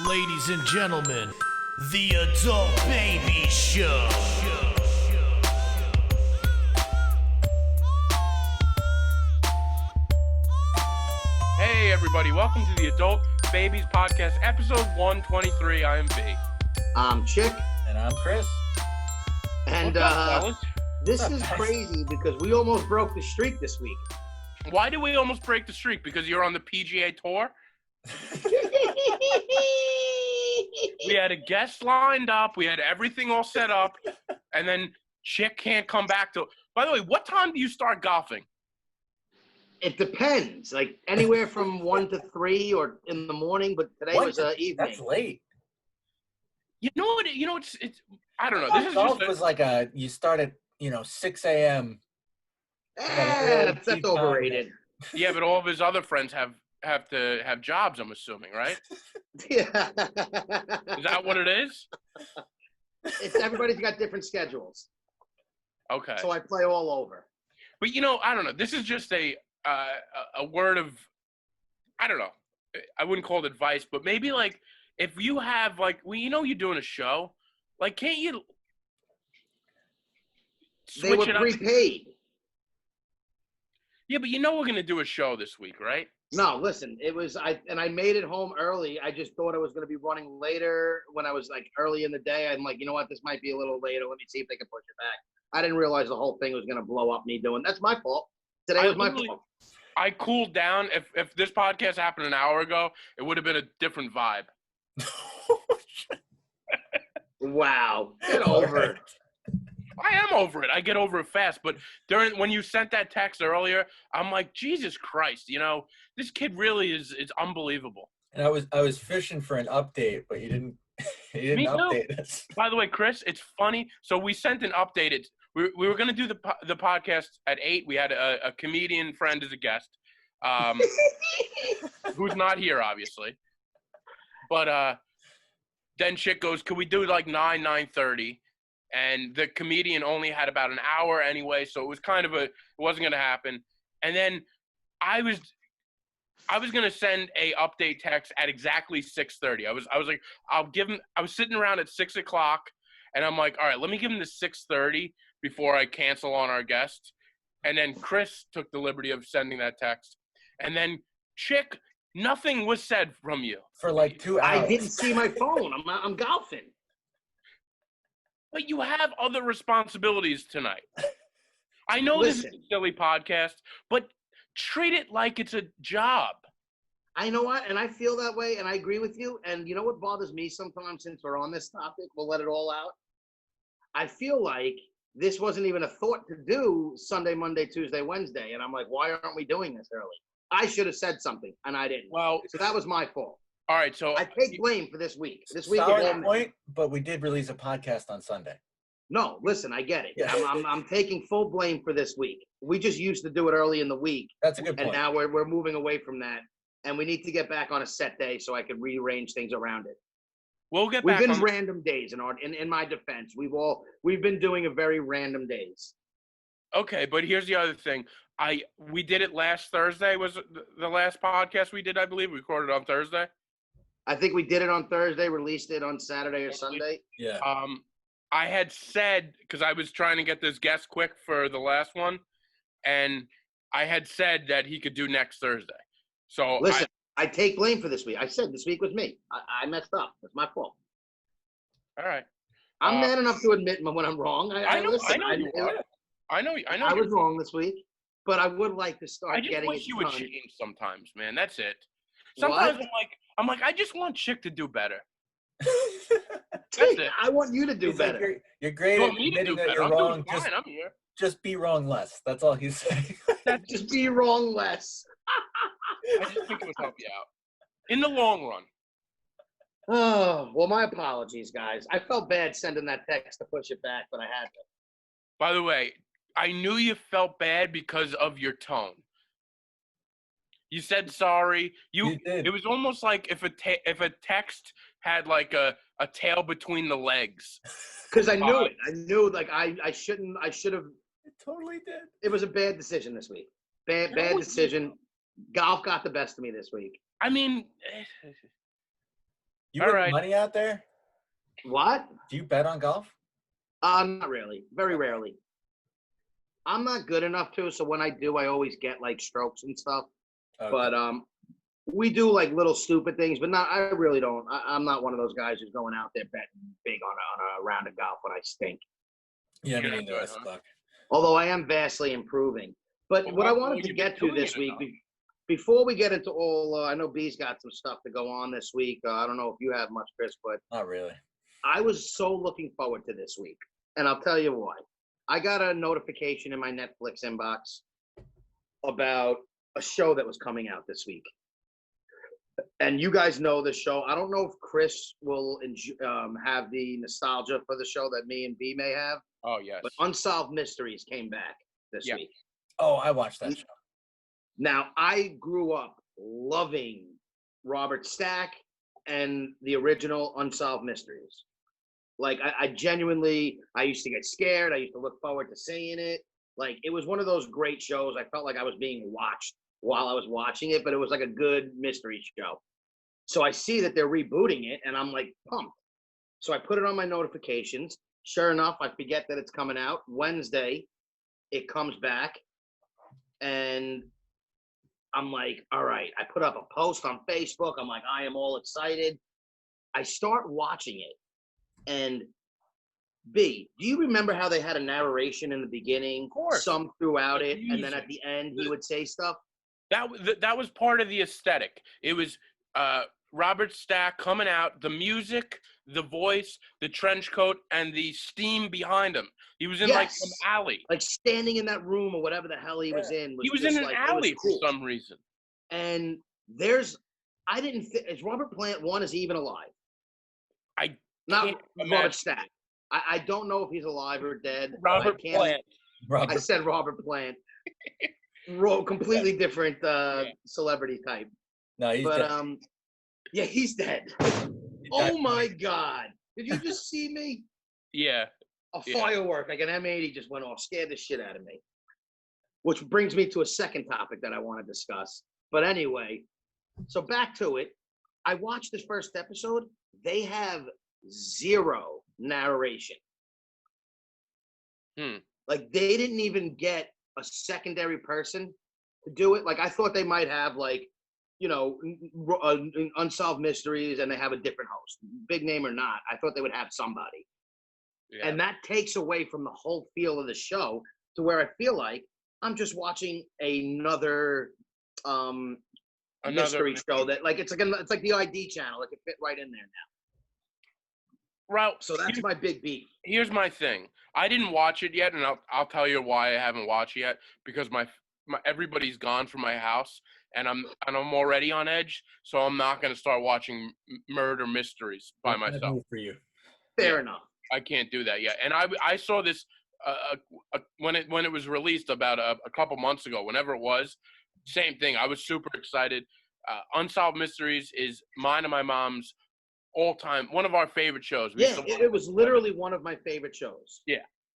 Ladies and gentlemen, the Adult Baby Show. Hey everybody, welcome to the Adult Babies Podcast, episode 123. I am B. I'm Chick. And I'm Chris. And What's up, fellas? this is crazy because we almost broke the streak this week. Why did we almost break the streak? Because you're on the PGA Tour? We had a guest lined up. We had everything all set up. And then Chick can't come back till... By the way, what time do you start golfing? It depends, like anywhere from 1 to 3 or in the morning, but today was evening. That's late. You know what? It's I don't know. This is Golf just was like you start at 6 a.m. That's overrated. Yeah, but all of his other friends have to have jobs, I'm assuming, right? Yeah. Is that what it is? Everybody's got different schedules. Okay. So I play all over. But I don't know. This is just a word of, I don't know. I wouldn't call it advice, but maybe like if you have like, you're doing a show, like can't you They were switch it up? prepaid. Yeah, but we're gonna do a show this week, right? No, listen, I made it home early. I just thought I was going to be running later when I was like early in the day. I'm like, you know what, this might be a little later. Let me see if they can push it back. I didn't realize the whole thing was going to blow up me doing. That's my fault. Today was my fault. I cooled down. If this podcast happened an hour ago, it would have been a different vibe. Wow. Get over it. I am over it. I get over it fast. But when you sent that text earlier, I'm like, Jesus Christ, this kid really is unbelievable. And I was fishing for an update, but you didn't Me update too. us. By the way, Chris, it's funny. So we sent an update. We were going to do the podcast at 8. We had a comedian friend as a guest, who's not here, obviously. But then Chick goes, could we do like 9:30? And the comedian only had about an hour anyway, so it was it wasn't going to happen. And then I was going to send a update text at exactly 6:30. I was like, I'll give him. I was sitting around at 6 o'clock, and I'm like, all right, let me give him the 6:30 before I cancel on our guest. And then Chris took the liberty of sending that text. And then Chick, nothing was said from you For like 2 hours. I didn't see my phone. I'm golfing. But you have other responsibilities tonight. I know Listen. This is a silly podcast, but treat it like it's a job. I know what, and I feel that way, and I agree with you. And you know what bothers me sometimes, since we're on this topic, we'll let it all out. I feel like this wasn't even a thought to do Sunday, Monday, Tuesday, Wednesday. And I'm like, why aren't we doing this early? I should have said something, and I didn't. Well, so that was my fault. all right, so I take blame for this week. This week Solid point, but we did release a podcast on Sunday. No, listen, I get it. Yeah. I'm taking full blame for this week. We just used to do it early in the week, That's a good point. and now we're moving away from that. And we need to get back on a set day so I can rearrange things around it. we'll get We've back been on. random days in my defense. We've been doing a very random days. Okay, but here's the other thing. We did it last Thursday. Was the last podcast we did? I believe we recorded on Thursday. I think we did it on Thursday, released it on Saturday or Sunday. Yeah. I had said, because I was trying to get this guest quick for the last one, and I had said that he could do next Thursday. So Listen, I take blame for this week. I said this week was me. I messed up. It's my fault. all right. I'm man enough to admit when I'm wrong. I know you are. I know. I was wrong this week, but I would like to start I just getting wish it you would done. change sometimes, man. That's it. Sometimes What? I'm like, I just want Chick to do better. Hey, it. I want you to do He's like, better. you're great You at want me to do admitting that better? you're I'm wrong. doing fine. I'm here. Just be wrong less. That's all he's saying. Just be wrong less. I just think it would help you out in the long run. Oh, well, my apologies, guys. I felt bad sending that text to push it back, but I had to. By the way, I knew you felt bad because of your tone. You said sorry. You did. It was almost like if a text had like a tail between the legs. Because I knew it. I knew, like, I should have. It totally did. It was a bad decision this week. Bad decision. Golf got the best of me this week. I mean, You All win right. money out there? What? Do you bet on golf? Not really. Very rarely. I'm not good enough to, so when I do, I always get like strokes and stuff. Okay. But we do like little stupid things, but not. I really don't. I'm not one of those guys who's going out there betting big on a round of golf when I stink. Yeah, me You're neither. good, I huh? suck. Although I am vastly improving. But Well, what I how wanted long to you been get to doing this it week, enough? before we get into all, I know B's got some stuff to go on this week. I don't know if you have much, Chris, but Not really. I was so looking forward to this week, and I'll tell you why. I got a notification in my Netflix inbox about a show that was coming out this week. And you guys know the show. I don't know if Chris will have the nostalgia for the show that me and B may have, Oh, yes. but Unsolved Mysteries came back this Yeah. week. Oh, I watched that show. Now, I grew up loving Robert Stack and the original Unsolved Mysteries. Like, I genuinely, I used to get scared. I used to look forward to seeing it. Like, it was one of those great shows. I felt like I was being watched while I was watching it, but it was like a good mystery show. So I see that they're rebooting it, and I'm like pumped. So I put it on my notifications. Sure enough, I forget that it's coming out. Wednesday, it comes back, and I'm like, all right. I put up a post on Facebook. I'm like, I am all excited. I start watching it. And B, do you remember how they had a narration in the beginning? Of course. Some throughout The it, and then music. at the end he would say stuff. That was part of the aesthetic. It was Robert Stack coming out, the music, the voice, the trench coat, and the steam behind him. He was in like some Yes. alley. Like standing in that room or whatever the hell he was in. He was just in an like, alley it was cool. for some reason. And I didn't think, is Robert Plant one, is he even alive? I Not can't Robert imagine. Stack. I don't know if he's alive or dead. Robert I can't- Plant. Robert. I said Robert Plant. Completely different celebrity type. No, he's But dead. yeah, he's dead. Oh my God. Did you just see me? Yeah. A Yeah. firework, like an M80 just went off, scared the shit out of me. Which brings me to a second topic that I want to discuss. But anyway, so back to it. I watched this first episode. They have zero narration. Like, they didn't even get a secondary person to do it. Like, I thought they might have, like, you know, Unsolved Mysteries, and they have a different host, big name or not. I thought they would have somebody. Yeah. And that takes away from the whole feel of the show, to where I feel like I'm just watching another mystery show that, like, it's like the ID channel. It could fit right in there now. Ralph, So that's my big beef. here's my thing. I didn't watch it yet, and I'll tell you why I haven't watched it yet. Because my everybody's gone from my house, and I'm already on edge. So I'm not gonna start watching murder mysteries by Bad myself. move for you. Fair Yeah. enough. I can't do that yet. And I saw this when it was released about a couple months ago. Whenever it was, same thing. I was super excited. Unsolved Mysteries is mine and my mom's all-time, one of our favorite shows. We Yeah, used to watch it was literally one of my favorite shows.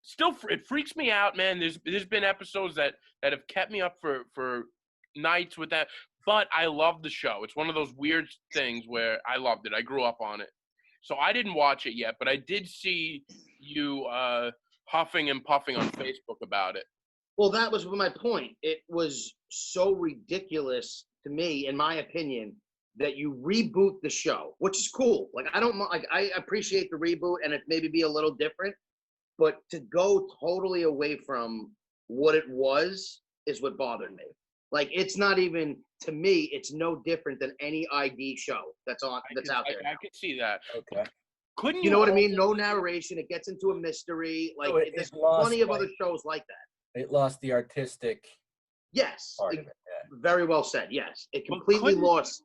Still, it freaks me out, man. There's been episodes that have kept me up for nights with that. But I love the show. It's one of those weird things where I loved it. I grew up on it. So I didn't watch it yet, but I did see you huffing and puffing on Facebook about it. Well, that was my point. It was so ridiculous to me, in my opinion, that you reboot the show, which is cool. Like, I appreciate the reboot, and it maybe be a little different, but to go totally away from what it was is what bothered me. Like, it's not even, to me, it's no different than any ID show that's out there. I could see that. Okay. Couldn't You know what I also- mean? No narration. It gets into a mystery. Like, So it there's lost, plenty of like- other shows like that. It lost the artistic Yes. part of it. Yeah. Very well said. Yes. It But completely couldn't- lost.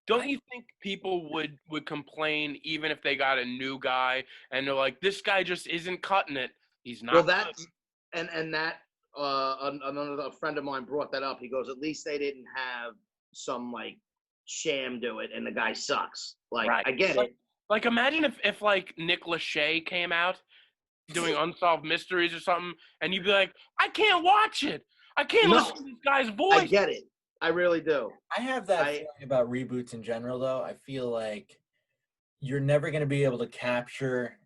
Don't you think people would complain even if they got a new guy and they're like, this guy just isn't cutting it? He's not. Well, that's and that a friend of mine brought that up. He goes, at least they didn't have some like sham do it, and the guy sucks. Like, Right. I get it. Like, imagine if like Nick Lachey came out doing Unsolved Mysteries or something, and you'd be like, I can't watch it. I can't No. listen to this guy's I voice. get it. I really do. I have that feeling about reboots in general, though. I feel like you're never going to be able to capture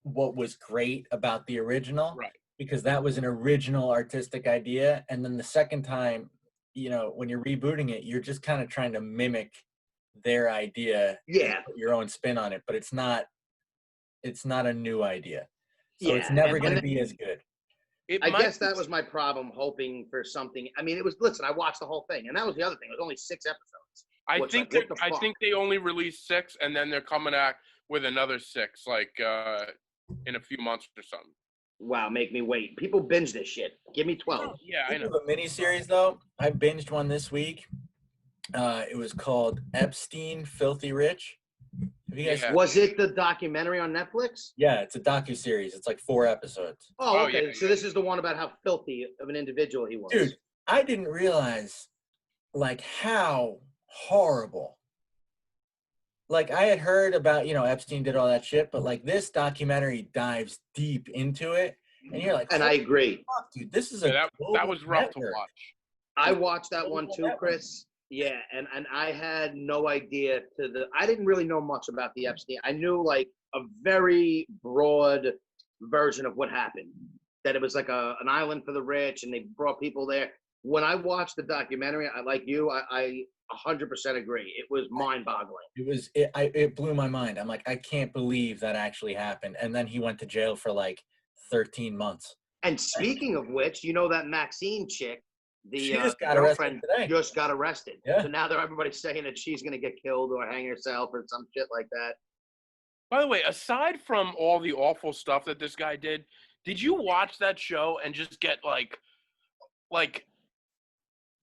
what was great about the original, Right. because that was an original artistic idea. And then the second time, when you're rebooting it, you're just kind of trying to mimic their idea and Yeah. put your own spin on it, but it's not a new idea. So it's Yeah, never and going to be as good. I guess that was my problem, hoping for something. I mean, listen, I watched the whole thing, and that was the other thing. It was only 6 episodes. I think they only released 6, and then they're coming out with another 6, in a few months or something. Wow, make me wait. People binge this shit. Give me 12. Yeah, I know. A miniseries though, I binged one this week. It was called Epstein Filthy Rich. Have you guys? Yeah. Was it the documentary on Netflix? Yeah, it's a docuseries. It's like 4 episodes. Oh, okay. Yeah, So this is the one about how filthy of an individual he was. Dude, I didn't realize how horrible. I had heard about, Epstein did all that shit, but this documentary dives deep into it, and you're like, and I agree. fuck, dude, this is that was rough to watch. I watched that one too, Chris. Yeah, and I had no idea I didn't really know much about the Epstein. I knew a very broad version of what happened. That it was like an island for the rich, and they brought people there. When I watched the documentary, I 100% agree. It was mind-boggling. It blew my mind. I'm like, I can't believe that actually happened. And then he went to jail for 13 months. And speaking of which, that Maxine chick, she just got girlfriend arrested today. just got arrested. Yeah. So now everybody's saying that she's gonna get killed or hang herself or some shit like that. By the way, aside from all the awful stuff that this guy did you watch that show and just get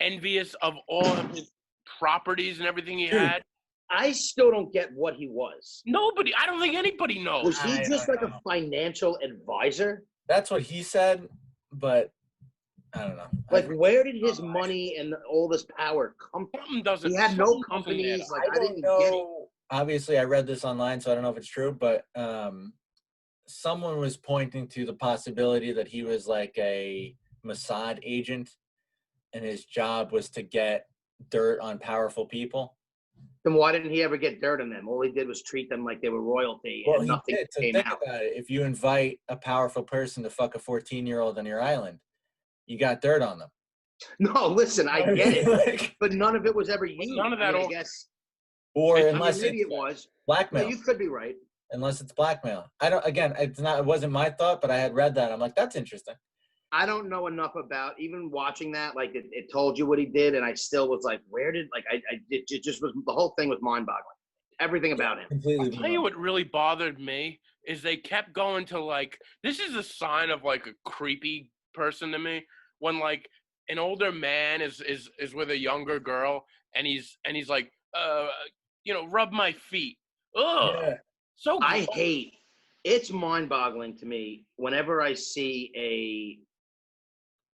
envious of all of his properties and everything he had? I still don't get what he was. Nobody. I don't think anybody knows. Was he just a financial advisor? That's what he said, but I don't know. Where did his money and all this power come from? He had no companies. I didn't get it. Obviously, I read this online, so I don't know if it's true, but someone was pointing to the possibility that he was a Mossad agent, and his job was to get dirt on powerful people. Then why didn't he ever get dirt on them? All he did was treat them like they were royalty, and nothing came out. About it. If you invite a powerful person to fuck a 14-year-old on your island, you got dirt on them. No, listen, I get it, but none of it was ever used. None of that. I guess. Or unless maybe it was blackmail. No, you could be right. Unless it's blackmail. I don't. Again, it wasn't my thought, but I had read that. I'm like, that's interesting. I don't know enough about even watching that. It told you what he did, and I still was like, where did it just was the whole thing was mind-boggling. Everything about him. Completely. I'll tell you what really bothered me is they kept going to this is a sign of a creepy person to me when an older man is with a younger girl and he's like rub my feet. Ugh. Yeah. So I hate. It's mind-boggling to me whenever I see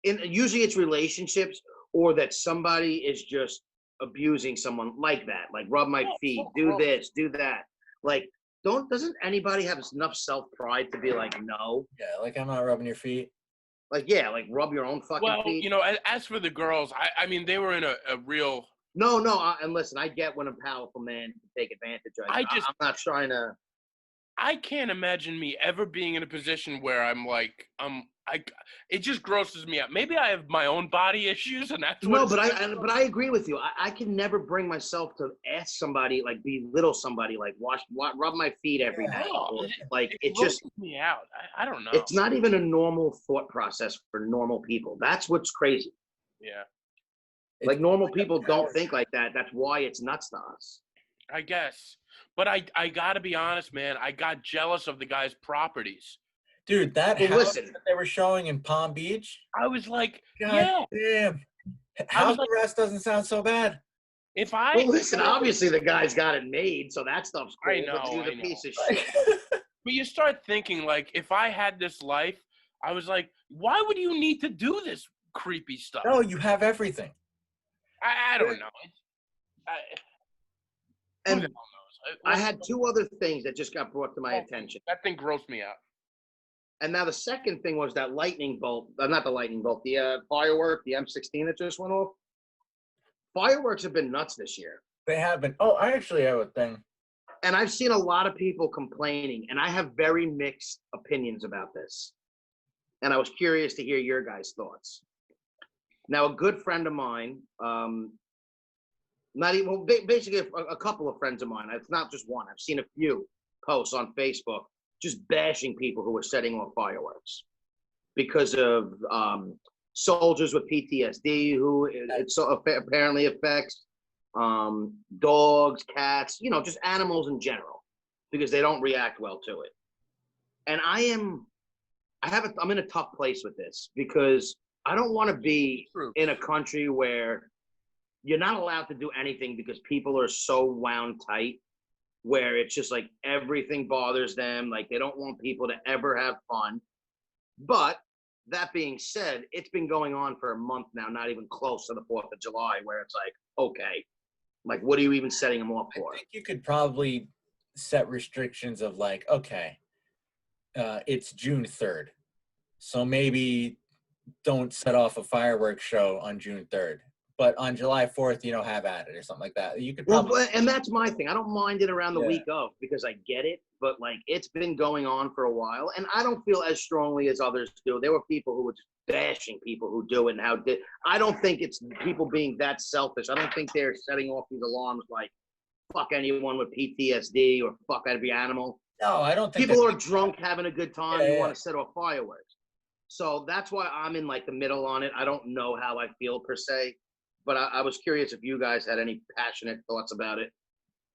usually it's relationships or that somebody is just abusing someone like that, rub my feet, do this, do that. Doesn't anybody have enough self-pride to be no? Yeah, I'm not rubbing your feet. Rub your own fucking feet. As for the girls, I mean, they were in a real. No, and listen, I get when a powerful man can take advantage of. I'm not trying to. I can't imagine me ever being in a position where it just grosses me out. Maybe I have my own body issues, and that's what. No, but I agree with you. I can never bring myself to ask somebody, belittle somebody, rub my feet every night. It just me out. I don't know. It's not even a normal thought process for normal people. That's what's crazy. Yeah. Normal people don't think like that. That's why it's nuts to us. I guess. But I got to be honest, man. I got jealous of the guy's properties. Dude, that house that they were showing in Palm Beach. I was like, God damn. House arrest doesn't sound so bad. Listen, obviously the guy's got it made, so that stuff's cool. I know. Piece of shit. But you start thinking, if I had this life, I was like, why would you need to do this creepy stuff? No, you have everything. I don't know. And I had 2 other things that just got brought to my attention. That thing grossed me out. And now the second thing was that lightning bolt, not the lightning bolt, the firework, the M16 that just went off. Fireworks have been nuts this year. They have been. Oh, I actually have a thing. and I've seen a lot of people complaining, and I have very mixed opinions about this. And I was curious to hear your guys' thoughts. Now, a good friend of mine, not even well, basically a couple of friends of mine. It's not just one. I've seen a few posts on Facebook just bashing people who are setting off fireworks because of soldiers with PTSD who it so apparently affects, dogs, cats, just animals in general, because they don't react well to it. And I'm in a tough place with this because I don't want to be in a country where you're not allowed to do anything because people are so wound tight, where it's just like everything bothers them. Like they don't want people to ever have fun. But that being said, it's been going on for a month now, not even close to the 4th of July, where it's like, okay, like, what are you even setting them off for? I think you could probably set restrictions of like, okay, it's June 3rd. So maybe don't set off a fireworks show on June 3rd. But on July 4th, have at it or something like that. You could probably. Well, and that's my thing. I don't mind it around the week of because I get it. But like, it's been going on for a while, and I don't feel as strongly as others do. There were people who were just bashing people who do it, and I don't think it's people being that selfish. I don't think they're setting off these alarms like fuck anyone with PTSD or fuck every animal. No, I don't think people are drunk having a good time and want yeah. to set off fireworks. So that's why I'm in like the middle on it. I don't know how I feel per se, but I was curious if you guys had any passionate thoughts about it.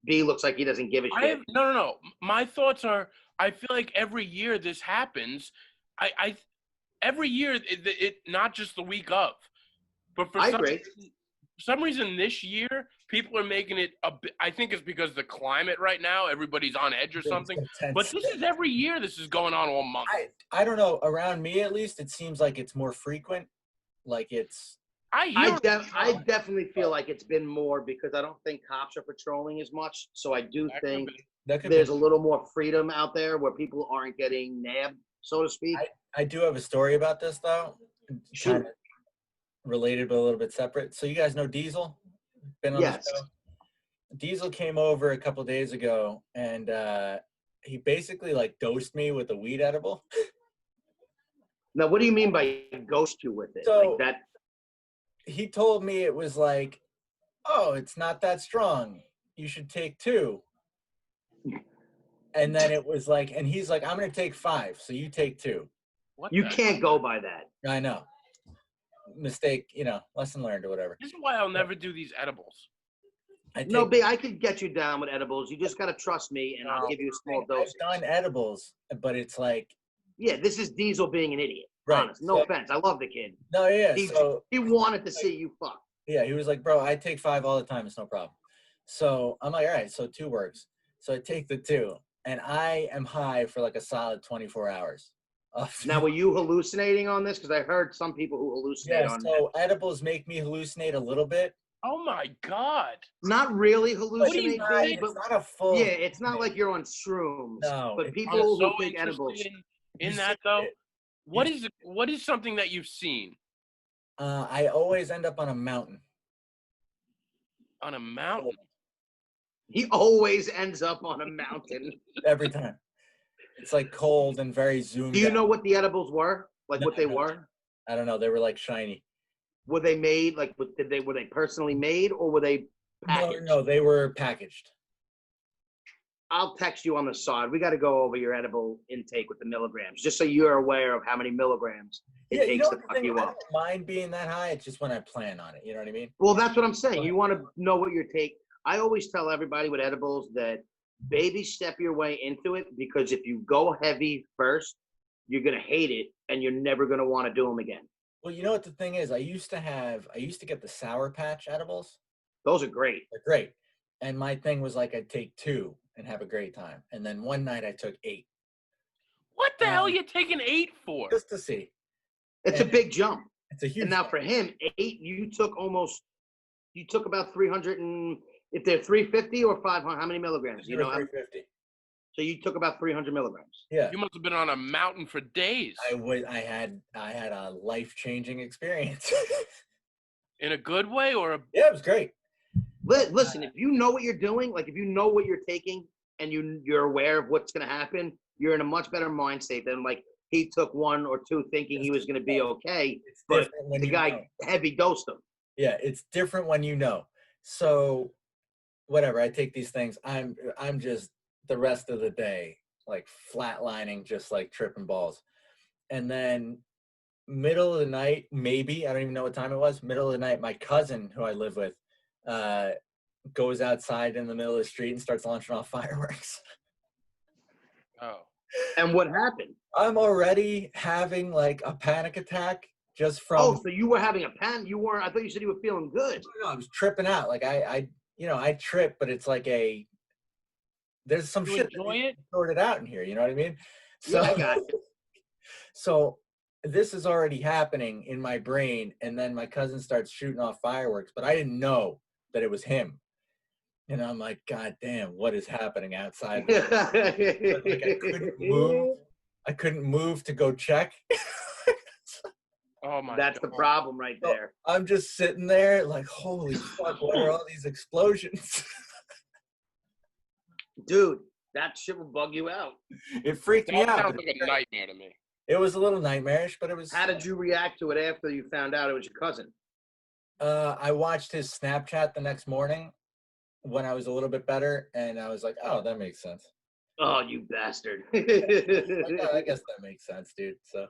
B looks like he doesn't give a shit. No. My thoughts are, I feel like every year this happens. Every year, it not just the week of, but for some reason this year, people are making it I think it's because the climate right now, everybody's on edge or something. But this is every year. This is going on all month. I don't know. Around me, at least, it seems like it's more frequent. Like it's. I definitely feel like it's been more because I don't think cops are patrolling as much. So I do think there's a little more freedom out there where people aren't getting nabbed, so to speak. I do have a story about this, though. Sure. Kind of related, but a little bit separate. So you guys know Diesel? Been on the show? Diesel came over a couple days ago, and he basically like dosed me with a weed edible. Now, what do you mean by ghost you with it? So, like that? He told me it was like, oh, it's not that strong. You should take 2. And then it was like, and he's like, I'm going to take 5. So you take 2. You can't go by that. I know. Mistake, lesson learned or whatever. This is why I'll never do these edibles. I could get you down with edibles. You just got to trust me and I'll give you a small dose. I've done edibles, but it's like. Yeah, this is Diesel being an idiot. Right. Honest. No offense. I love the kid. No, yeah. He wanted to see you fuck. Yeah, he was like, bro, I take 5 all the time. It's no problem. So I'm like, all right, so 2 works. So I take the 2, and I am high for like a solid 24 hours. Now, were you hallucinating on this? Because I heard some people who hallucinate on so edibles make me hallucinate a little bit. Oh, my God. Not really hallucinate, but it's not a full. Yeah, it's not like you're on shrooms. No. But people who take edibles. In that, though, what is something that you've seen? I always end up on a mountain. On a mountain? He always ends up on a mountain. Every time. It's like cold and very zoomed. Do you know what the edibles were? Like what they were? I don't know. They were like shiny. Were they made like? Were they personally made or were they packaged? No, they were packaged. I'll text you on the side. We got to go over your edible intake with the milligrams, just so you're aware of how many milligrams it takes to fuck you up. I don't mind being that high. It's just when I plan on it. You know what I mean? Well, that's what I'm saying. You want to know what your take. I always tell everybody with edibles that baby step your way into it, because if you go heavy first, you're going to hate it and you're never going to want to do them again. Well, you know what the thing is? I used to get the Sour Patch edibles. Those are great. They're great. And my thing was like, I'd take 2 and have a great time. And then one night I took 8. What the hell are you taking 8 for? Just to see. It's a big jump. It's a huge And now for him, 8, you took about 300 and, if they're 350 or 500, how many milligrams? You know, 350. So you took about 300 milligrams. Yeah. You must have been on a mountain for days. I had a life-changing experience. In a good way or a... Yeah, it was great. Listen, if you know what you're doing, like if you know what you're taking, and you're aware of what's going to happen, you're in a much better mind state than like he took one or two thinking he was going to be okay, It's but different when the you guy know. heavy dosed him. Yeah, it's different when you know. So whatever, I take these things. I'm just the rest of the day like flatlining, just like tripping balls. And then middle of the night, maybe, I don't even know what time it was, middle of the night, my cousin who I live with goes outside in the middle of the street and starts launching off fireworks. Oh. And what happened? I'm already having like a panic attack just from. Oh, so you were having a pan? You weren't? I thought you said you were feeling good. I was tripping out. Like I trip, but it's like there's some You shit enjoy that it? sorted out in here. You know what I mean? So, Yeah, I got you. so this is already happening in my brain, and then my cousin starts shooting off fireworks, but I didn't know that it was him. And I'm like, God damn, what is happening outside? Like I couldn't move. I couldn't move to go check. Oh my That's God. the problem right So there. I'm just sitting there like, holy fuck, what are all these explosions? Dude, that shit will bug you out. It freaked me That out. sounds like a nightmare to me. It was a little nightmarish, but it was. How did you react to it after you found out it was your cousin? I watched his Snapchat the next morning when I was a little bit better, and I was like, oh, that makes sense. Oh, you bastard. Like, oh, I guess that makes sense, dude. So,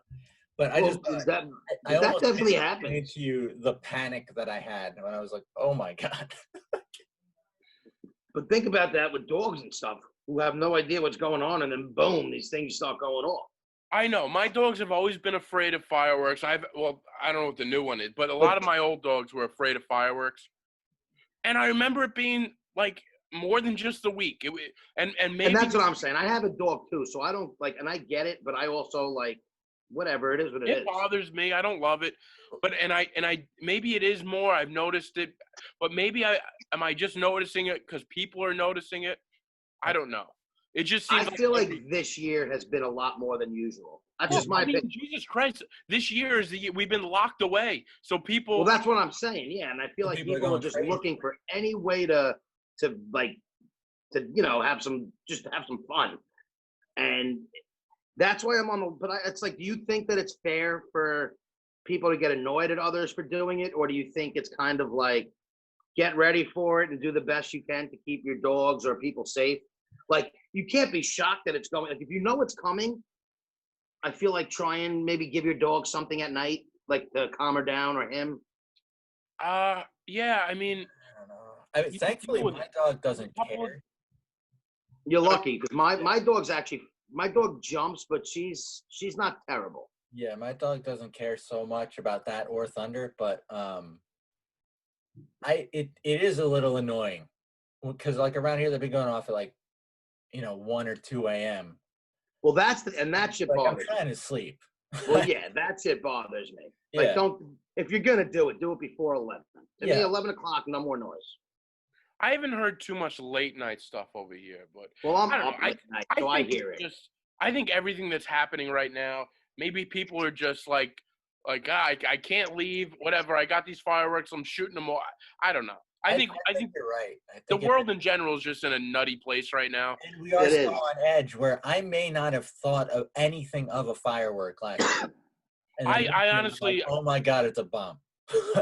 but I just, that I almost definitely can't happened. explain to you the panic that I had when I was like, oh my God. But think about that with dogs and stuff who have no idea what's going on, and then boom, these things start going off. I know. My dogs have always been afraid of fireworks. I don't know what the new one is, but a lot of my old dogs were afraid of fireworks. And I remember it being like more than just a week. And maybe And that's what I'm saying. I have a dog too, so I don't like, and I get it, but I also like, whatever, it is what it is. it bothers me. I don't love it, but and I maybe it is more. I've noticed it, but maybe am I just noticing it because people are noticing it? I don't know. It just I seems feel like this year has been a lot more than usual. That's just my opinion. Jesus Christ! This year is the year we've been locked away, so people. Well, that's what I'm saying. Yeah, and I feel like people are just looking for any way to have some fun, and that's why I'm on the. But it's like, do you think that it's fair for people to get annoyed at others for doing it, or do you think it's kind of like get ready for it and do the best you can to keep your dogs or people safe? Like, you can't be shocked that it's going. Like, if you know it's coming, I feel like try and maybe give your dog something at night, like to calm her down, or him. Yeah. I mean, I mean, thankfully, my dog doesn't care. You're lucky because my dog jumps, but she's not terrible. Yeah, my dog doesn't care so much about that or thunder, but it is a little annoying because like around here they've been going off at like 1 or 2 a.m. Well, that shit bothers I'm trying to sleep. Well, yeah, that shit bothers me. Like, if you're gonna do it before 11. To me, 11 o'clock, no more noise. I haven't heard too much late night stuff over here, but I'm I don't up know. late night, so I hear it. I think everything that's happening right now, maybe people are just like I can't leave. Whatever. I got these fireworks. I'm shooting them all. I don't know. I think you're right. The world in general is just in a nutty place right now. And we are still on edge where I may not have thought of anything of a firework last year. I honestly, like, oh my God, it's a bomb.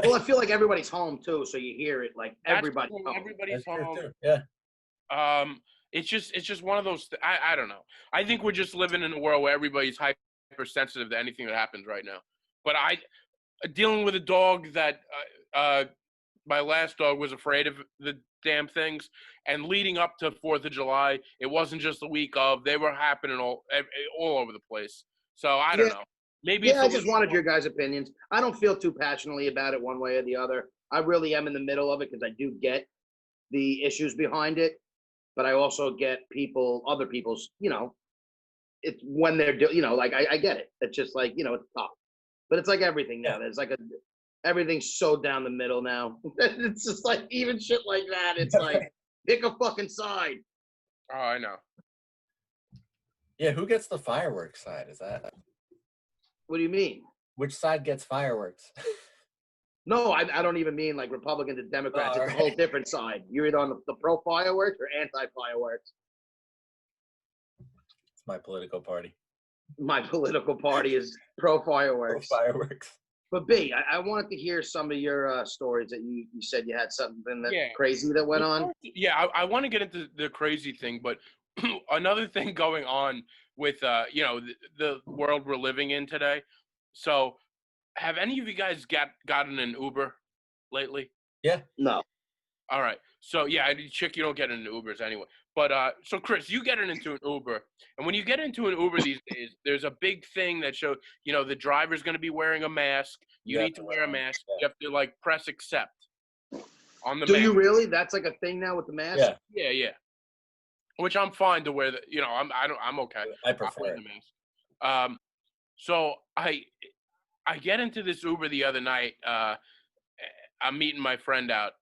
Well, I feel like everybody's home too, so you hear it like everybody's home. Everybody's home. Yeah. It's just one of those. I don't know. I think we're just living in a world where everybody's hypersensitive to anything that happens right now. But dealing with a dog that my last dog was afraid of the damn things, and leading up to 4th of July, it wasn't just the week of. They were happening all over the place. So I don't know. Maybe I just wanted your guys' opinions. I don't feel too passionately about it one way or the other. I really am in the middle of it because I do get the issues behind it, but I also get other people's, it's when they're like I get it. It's just like, it's tough. But it's like everything now. There's like everything's so down the middle now. It's just like even shit like that. It's like pick a fucking side. Oh, I know. Yeah, who gets the fireworks side? Is that? What do you mean? Which side gets fireworks? No, I don't even mean like Republicans and Democrats. It's a whole different side. You're either on the pro fireworks or anti fireworks. my political party. My political party is pro fireworks. Fireworks. But B, I wanted to hear some of your stories that you said you had something that Yeah. crazy that went on. Yeah, I want to get into the crazy thing, but another thing going on with the world we're living in today. So, have any of you guys gotten an Uber lately? Yeah. No. All right. So yeah, Chick, you don't get into Ubers anyway. But so Chris, you get into an Uber, and when you get into an Uber these days, there's a big thing that shows, the driver's going to be wearing a mask. You need to wear a mask. Yeah. You have to like press accept on the Do mask. you really? That's like a thing now with the mask? Yeah. Yeah. Which I'm fine to wear. I'm okay. I prefer wear it. the mask. So I get into this Uber the other night. I'm meeting my friend out,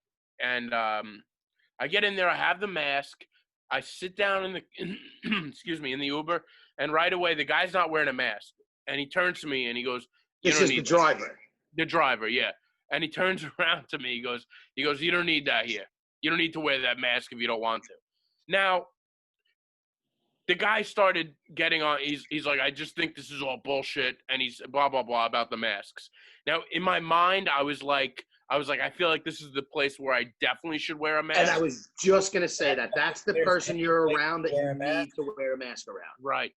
and I get in there. I have the mask. I sit down in the excuse me, in the Uber, and right away the guy's not wearing a mask, and he turns to me and he goes, This is the driver. The driver, yeah. And he turns around to me. He goes, you don't need that here. You don't need to wear that mask if you don't want to. Now, the guy started getting on. He's like, I just think this is all bullshit, and he's blah blah blah about the masks. Now, in my mind, I was like, I feel like this is the place where I definitely should wear a mask. And I was just gonna say that. That's the person you're around that you need to wear a mask around. Right.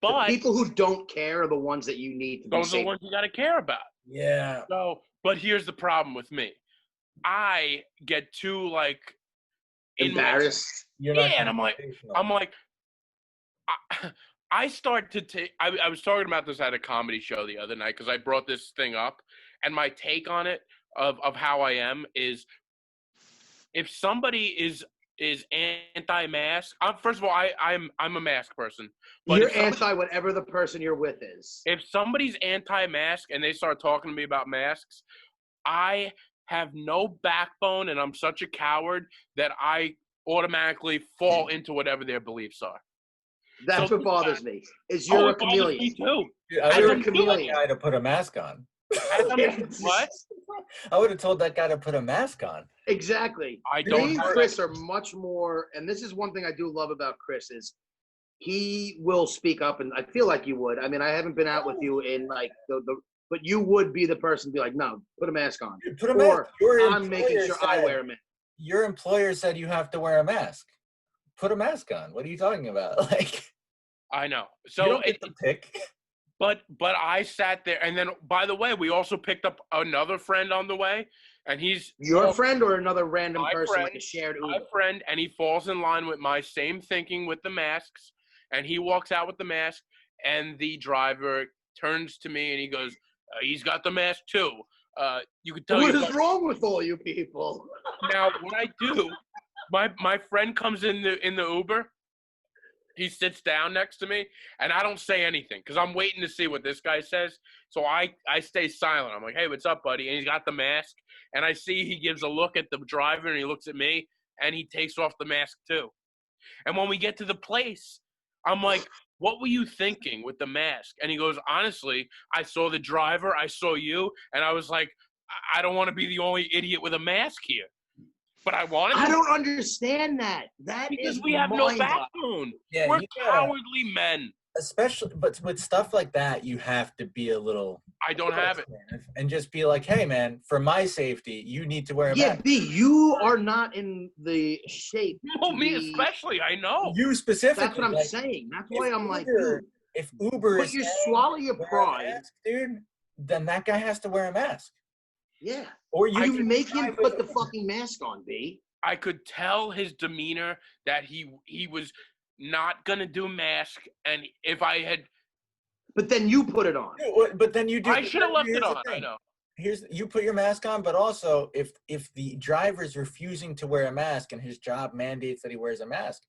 The But people who don't care are the ones that you need to be those are safe. the ones you got to care about. Yeah. So, but here's the problem with me. I get too like Embarrassed. and I'm like, I start to take. I was talking about this at a comedy show the other night because I brought this thing up, and my take on it of how I am is, if somebody is anti-mask. First of all, I'm a mask person. But You're anti whatever the person you're with is. If somebody's anti-mask and they start talking to me about masks, I have no backbone, and I'm such a coward that I automatically fall into whatever their beliefs are. That's what bothers me. Is you're a chameleon. Me too. Dude, I You're would a have told that chameleon. guy to put a mask on. What? I would have told that guy to put a mask on. Exactly. I Me don't. and Chris are much more, and this is one thing I do love about Chris is he will speak up, and I feel like you would. I mean, I haven't been out with you in like but you would be the person to be like, no, put a mask on. Dude, put a mask. I'm making sure I wear a mask. Your employer said you have to wear a mask. Put a mask on. What are you talking about? Like, I know. you So don't get to pick. But I sat there, and then by the way, we also picked up another friend on the way, and he's your friend or another random person, friend, like a shared Uber. my friend, and he falls in line with my same thinking with the masks, and he walks out with the mask, and the driver turns to me and he goes, he's got the mask too. You could tell. What is wrong with all you people? Now, what I do, my friend comes in the Uber. He sits down next to me, and I don't say anything because I'm waiting to see what this guy says. So I stay silent. I'm like, hey, what's up, buddy? And he's got the mask, and I see he gives a look at the driver, and he looks at me, and he takes off the mask too. And when we get to the place, I'm like, what were you thinking with the mask? And he goes, honestly, I saw the driver, I saw you, and I was like, I don't want to be the only idiot with a mask here. But I wanted to. I don't understand that. Because we have no backbone. Yeah, we're cowardly men. Especially, but with stuff like that, you have to be a little. I don't have it. And just be like, hey, man, for my safety, you need to wear a mask. B, you are not in the shape. No, me especially. I know. You specifically. That's what I'm saying. That's why I'm like, dude. If Uber But is you swallow your pride, mask, dude, then that guy has to wear a mask. Yeah. Or you make him put the fucking mask on, B. I could tell his demeanor that he was not gonna do mask, and if I had. But then you put it on. But then you do. I should have left it on. I know. You put your mask on, but also if the driver's refusing to wear a mask and his job mandates that he wears a mask,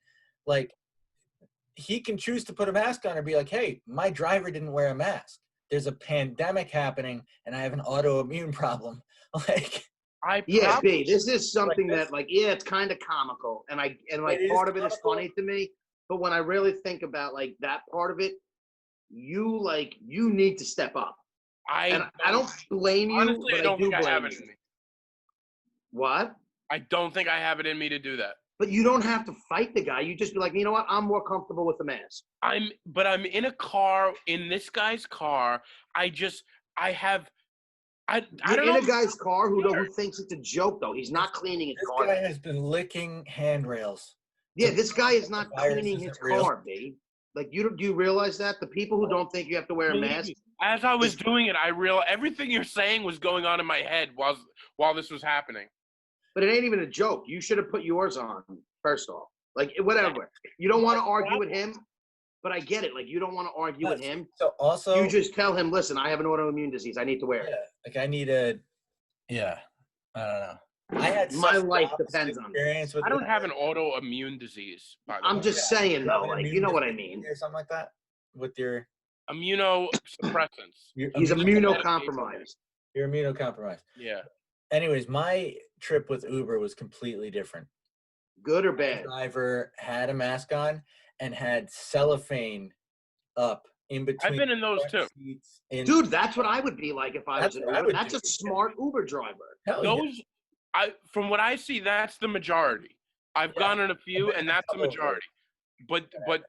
like he can choose to put a mask on or be like, hey, my driver didn't wear a mask. There's a pandemic happening and I have an autoimmune problem. Like, B, this is something that like, it's kind of comical and part of it is funny to me. But when I really think about like that part of it, you need to step up. I don't blame you. Honestly, I don't think I have it in me. What? I don't think I have it in me to do that. But you don't have to fight the guy. You just be like, you know what? I'm more comfortable with the mask. I'm in a car, in this guy's car. I You're don't in know. a guy's car who thinks it's a joke, though. He's not cleaning his This car. guy has been licking handrails. Yeah, this guy is not The virus cleaning isn't his real. car, B. Like, do you realize that? The people who don't think you have to wear a mask. As I was doing it, I realized everything you're saying was going on in my head while this was happening. But it ain't even a joke. You should have put yours on, first off. Like, whatever. You don't want to argue with him, but I get it. Like, you don't want to argue with him. So also, You just tell him, listen, I have an autoimmune disease. I need to wear it. like I need a, I don't know. I had My such life the depends on experience with I don't this. have an autoimmune disease, by the I'm way. just saying, You have though, an like, immune you know what I deficiency mean. or something like that with your. Immunosuppressants. He's immunocompromised. You're immunocompromised. Yeah. Anyways, my trip with Uber was completely different. Good or The bad? driver had a mask on and had cellophane up in between. I've been in those too. seats Dude, that's what I would be like if I was That's an what I Uber. would That's do. a smart Uber driver. Hell yeah. Those, from what I see, that's the majority. I've gone on a few, and that's the majority. But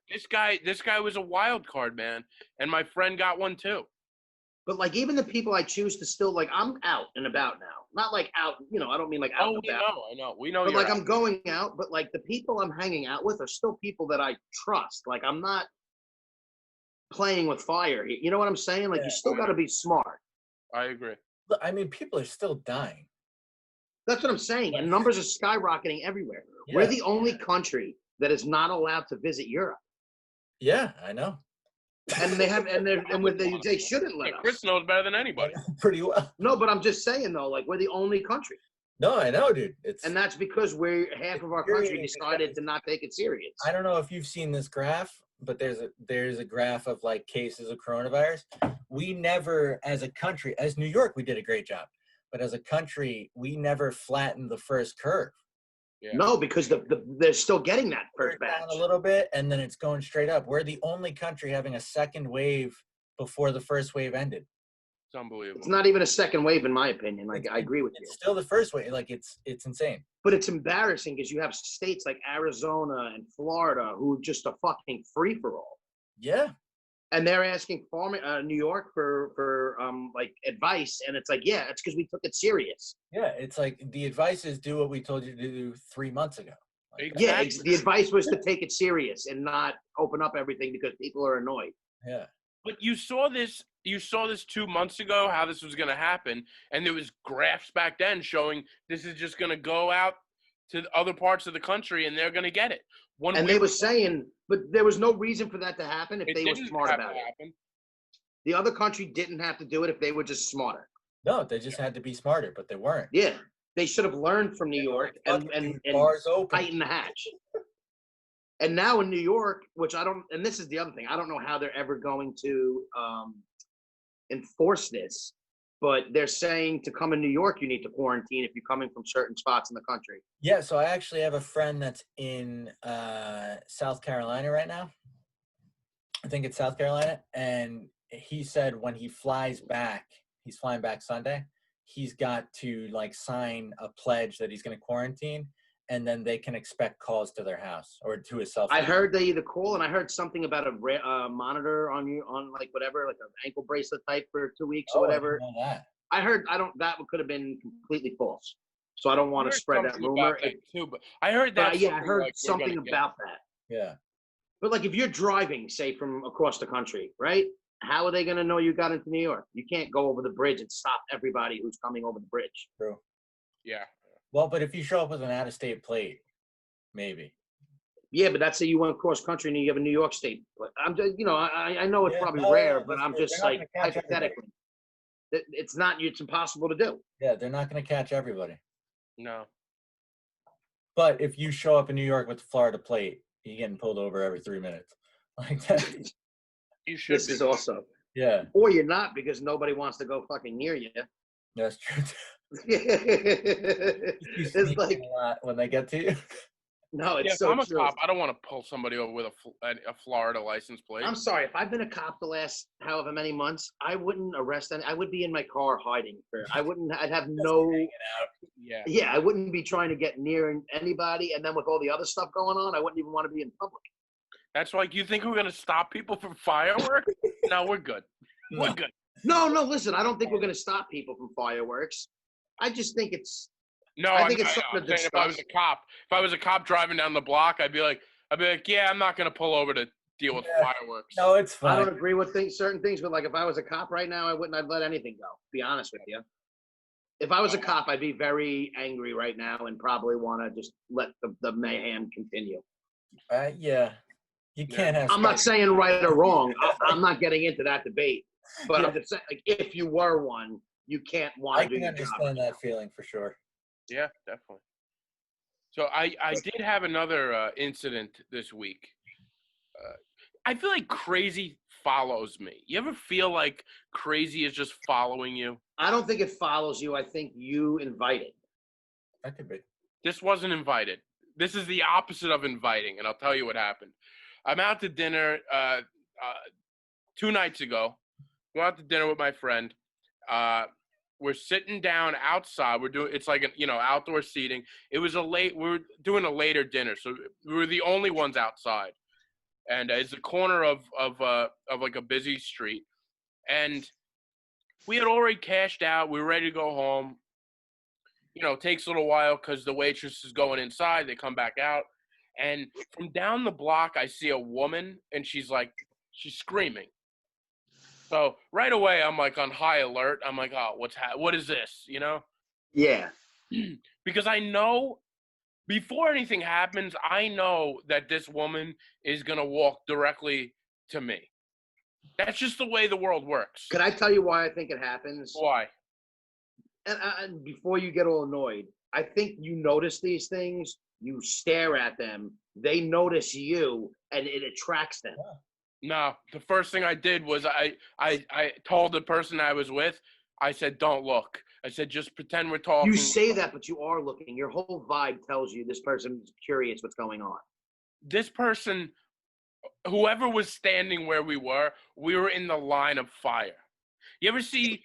this guy was a wild card, man, and my friend got one too. But like even the people I choose to still like, I'm out and about now. Not like out, I don't mean like out Oh, and we about. know, I know, we know. But you're like out. I'm going out, but like the people I'm hanging out with are still people that I trust. Like I'm not playing with fire. You know what I'm saying? Like you still got to be smart. I agree. Look, I mean, people are still dying. That's what I'm saying. And numbers are skyrocketing everywhere. Yeah. We're the only country that is not allowed to visit Europe. Yeah, I know. And they shouldn't let Yeah, us. Chris knows better than anybody. Pretty well. No, but I'm just saying though, like we're the only country. No, I know, dude. And that's because half of our country decided to not take it serious. I don't know if you've seen this graph, but there's a graph of like cases of coronavirus. We never, as a country, as New York, we did a great job. But as a country, we never flattened the first curve. Yeah. No, because they're still getting that first We're batch. down a little bit, and then it's going straight up. We're the only country having a second wave before the first wave ended. It's unbelievable. It's not even a second wave, in my opinion. Like I agree with you. It's still the first wave. Like it's insane. But it's embarrassing because you have states like Arizona and Florida who just a fucking free for all. Yeah. And they're asking New York for like advice, and it's like, yeah, it's because we took it serious. Yeah, it's like the advice is do what we told you to do 3 months ago. Like, Yeah, the advice was to take it serious and not open up everything because people are annoyed. yeah. But you saw this 2 months ago, how this was going to happen, and there was graphs back then showing this is just going to go out to other parts of the country, and they're going to get it. And they were saying, but there was no reason for that to happen if they were smart about it. The other country didn't have to do it if they were just smarter. No, they just had to be smarter, but they weren't. Yeah, they should have learned from New York and bars open. tighten the hatch. And now in New York, which I don't, and this is the other thing, I don't know how they're ever going to enforce this, but they're saying to come in New York, you need to quarantine if you're coming from certain spots in the country. Yeah, so I actually have a friend that's in South Carolina right now. I think it's South Carolina. And he said when he flies back, he's flying back Sunday, he's got to like sign a pledge that he's going to quarantine, and then they can expect calls to their house or to his cell phone. I heard they either call, and I heard something about a monitor on like whatever, like an ankle bracelet type for 2 weeks or whatever. I didn't know that. I heard that could have been completely false. So I don't want to spread that rumor. Too, but I heard that. I heard something about that. Yeah. But like if you're driving, say from across the country, right? How are they going to know you got into New York? You can't go over the bridge and stop everybody who's coming over the bridge. True. Yeah. Well, but if you show up with an out-of-state plate, maybe. Yeah, but that's say you went cross country and you have a New York state. But I'm just, I know it's probably rare, but I'm just like hypothetically, it's impossible to do. Yeah, they're not going to catch everybody. No. But if you show up in New York with the Florida plate, you're getting pulled over every 3 minutes. Like that. You should. This is also. Yeah. Or you're not because nobody wants to go fucking near you. That's true. It's like a lot when they get to you. No, it's Yeah, if so I'm a true. cop, I don't want to pull somebody over with a Florida license plate. I'm sorry. If I've been a cop the last however many months, I wouldn't arrest any. I would be in my car hiding. I'd have no. Yeah. Yeah, I wouldn't be trying to get near anybody. And then with all the other stuff going on, I wouldn't even want to be in public. That's like, you think we're going to stop people from fireworks? No, we're good. We're good. No. Listen, I don't think we're going to stop people from fireworks. I just think it's. No, I think it's something to saying if I was a cop driving down the block, I'd be like, yeah, I'm not going to pull over to deal with fireworks. No, it's fine. I don't agree with certain things, but like if I was a cop right now, I'd let anything go. To be honest with you. If I was a cop, I'd be very angry right now and probably want to just let the mayhem continue. Yeah. You can't have. I'm not saying right or wrong. I'm not getting into that debate. But I'm just saying, like, if you were one, you can't want to do your job. I can understand that feeling for sure. Yeah, definitely. So I did have another incident this week. I feel like crazy follows me. You ever feel like crazy is just following you? I don't think it follows you. I think you invite it. That could be. This wasn't invited. This is the opposite of inviting, and I'll tell you what happened. I'm out to dinner 2 nights ago. Go out to dinner with my friend. We're sitting down outside. It's like outdoor seating. We were doing a later dinner, so we were the only ones outside. And it's the corner of like a busy street. And we had already cashed out. We were ready to go home. It takes a little while because the waitress is going inside. They come back out. And from down the block, I see a woman, and she's screaming. So right away, I'm like on high alert. I'm like, oh, what is this? Yeah. Because I know before anything happens, I know that this woman is going to walk directly to me. That's just the way the world works. Can I tell you why I think it happens? Why? And before you get all annoyed, I think you notice these things, you stare at them, they notice you, and it attracts them. No, the first thing I did was I told the person I was with, I said, don't look. I said, just pretend we're talking. You say that, but you are looking. Your whole vibe tells you this person's curious what's going on. This person, whoever was standing where we were in the line of fire. You ever see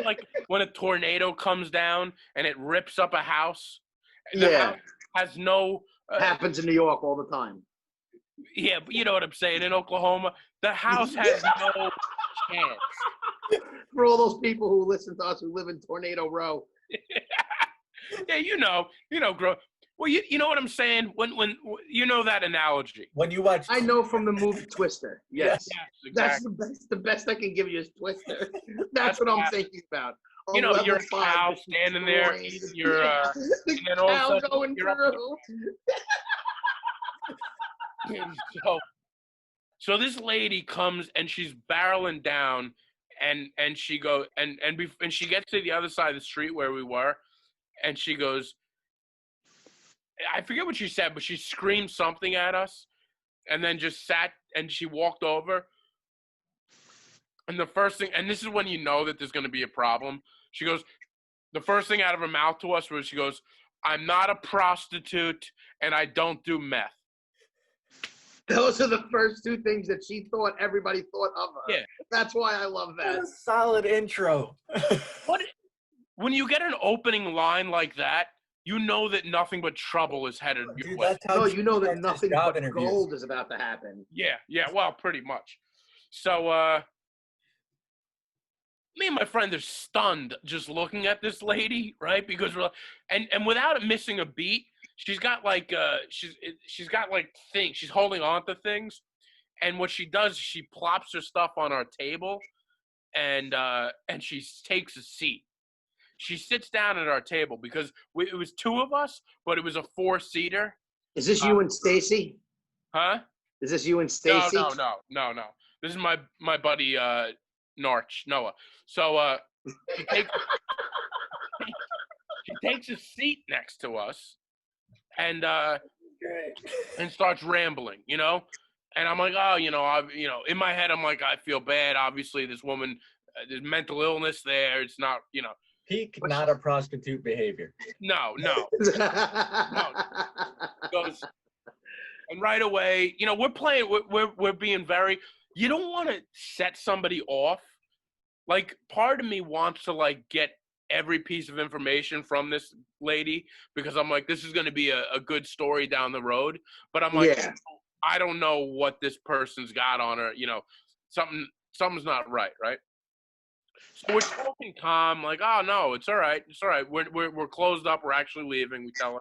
like when a tornado comes down and it rips up a house? The house has no... happens in New York all the time. Yeah, but you know what I'm saying. In Oklahoma, the house has no chance. For all those people who listen to us who live in Tornado Row. Yeah, grow. Well, you know what I'm saying? When you know that analogy. When you watch, I know from the movie Twister. Yes. Exactly. That's the best I can give you is Twister. That's what I'm thinking about. You're a cow standing there, eating your the and then all of a cow sudden going you're up through. So this lady comes and she's barreling down, and she goes and she gets to the other side of the street where we were, and she goes, I forget what she said, but she screamed something at us, and then just sat, and she walked over. And the first thing, and this is when you know that there's going to be a problem. She goes, the first thing out of her mouth to us was she goes, I'm not a prostitute and I don't do meth. Those are the first two things that she thought everybody thought of her. Yeah. That's why I love that. What a solid intro. When you get an opening line like that, you know that nothing but trouble is headed your way. No, you know that nothing but gold is about to happen. Yeah, well, pretty much. So, me and my friend are stunned just looking at this lady, right? Because we're and without missing a beat, she's got like she's got like things. She's holding on to things, and what she does, she plops her stuff on our table, and she takes a seat. She sits down at our table because it was 2 of us, but it was a 4-seater. Is this you and Stacy? Huh? Is this you and Stacy? No. This is my buddy Noah. So she takes a seat next to us and starts rambling, And I'm like, oh, in my head I'm like, I feel bad. Obviously, this woman, there's mental illness there. It's not, Peak, not a prostitute behavior. No. goes, and right away, you know, we're playing. We're being very. You don't want to set somebody off. Like, part of me wants to like get every piece of information from this lady because I'm like, this is going to be a good story down the road. But I'm like, Yeah. I don't know what this person's got on her. You know, something's not right, right? So we're talking calm, like, oh no, it's all right, it's all right. We're closed up. We're actually leaving. We tell her,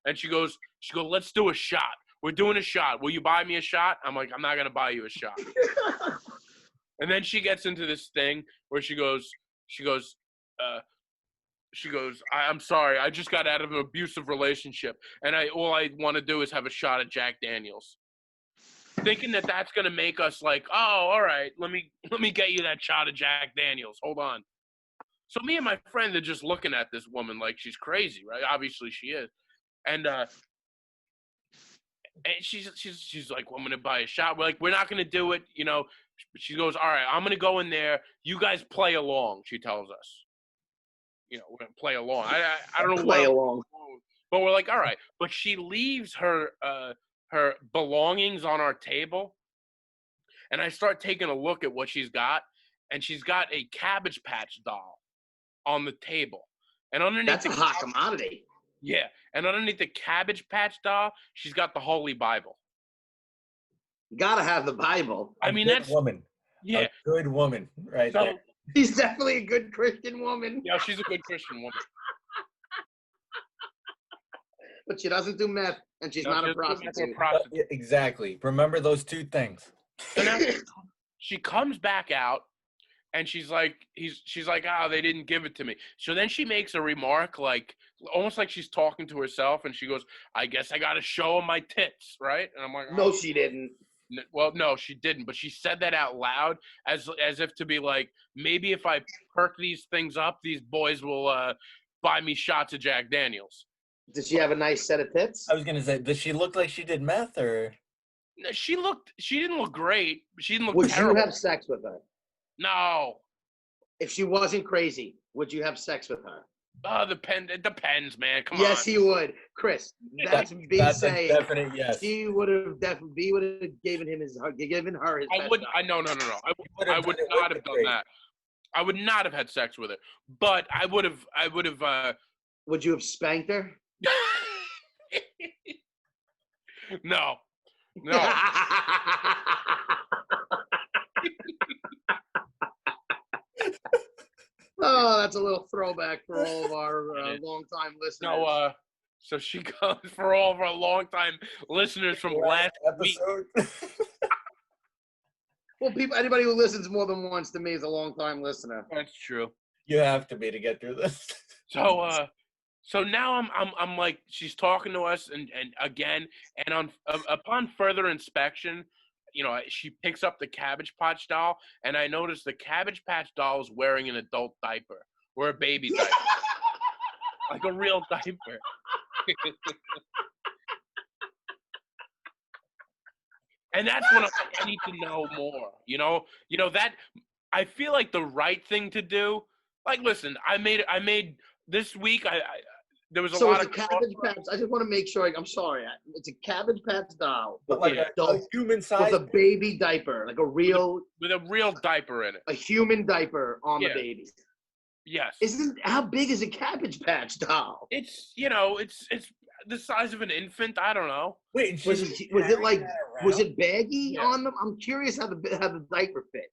and she goes, let's do a shot. We're doing a shot. Will you buy me a shot? I'm like, I'm not gonna buy you a shot. And then she gets into this thing where she goes, I'm sorry, I just got out of an abusive relationship, and all I want to do is have a shot of Jack Daniels. Thinking that that's gonna make us like, oh, all right, let me get you that shot of Jack Daniels. Hold on. So me and my friend are just looking at this woman like she's crazy, right? Obviously she is, and she's like, well, I'm gonna buy a shot. We're like, we're not gonna do it, you know. She goes, all right, I'm gonna go in there. You guys play along. She tells us, you know, we're gonna play along. I don't know Play what, along. but we're like, all right. But she leaves her belongings on our table, and I start taking a look at what she's got, and she's got a Cabbage Patch doll on the table, and underneath That's a hot commodity. yeah, and underneath the Cabbage Patch doll, she's got the Holy Bible. You gotta have the Bible. I mean, Good that's woman. yeah. A good woman, right So there. She's definitely a good Christian woman. yeah, she's a good Christian woman. But she doesn't do meth, and she's No, not she a doesn't do meth or prostitute. prostitute. Yeah, exactly. Remember those two things. So now she comes back out, and she's like, oh, they didn't give it to me. So then she makes a remark, like almost like she's talking to herself, and she goes, I guess I got to show them my tits, right? And I'm like, oh. No, she didn't. Well, no, she didn't, but she said that out loud as if to be like, maybe if I perk these things up, these boys will buy me shots of Jack Daniels. Did she have a nice set of tits? I was gonna say, does she look like she did meth or? No, she didn't look great. She didn't look Would terrible. you have sex with her? No. If she wasn't crazy, would you have sex with her? It depends, man. Come on. Yes, he would. Chris, that's me That's saying. a definite yes. He would have definitely given her his. I best wouldn't. shot. No. I would not have done that. I would not have had sex with her, but I would have. Would you have spanked her? No. Oh, that's a little throwback for all of our longtime listeners. No. So she goes for all of our longtime listeners from last week. Well, anybody who listens more than once to me is a longtime listener. That's true. You have to be to get through this. So now I'm like, she's talking to us and again, and upon further inspection, you know, she picks up the Cabbage Patch doll, and I notice the Cabbage Patch doll is wearing an adult diaper or a baby diaper, like a real diaper. And that's when I'm like, I need to know more. You know that I feel like the right thing to do. Like, listen, I made this week. There was a lot of Cabbage Patch. I just want to make sure. I'm sorry. It's a Cabbage Patch doll, But like a human size with a baby diaper, like a real with a real diaper in it. A human diaper on the baby. Yes. How big is a Cabbage Patch doll? It's it's the size of an infant. I don't know. Wait, was it baggy on them? I'm curious how the diaper fit.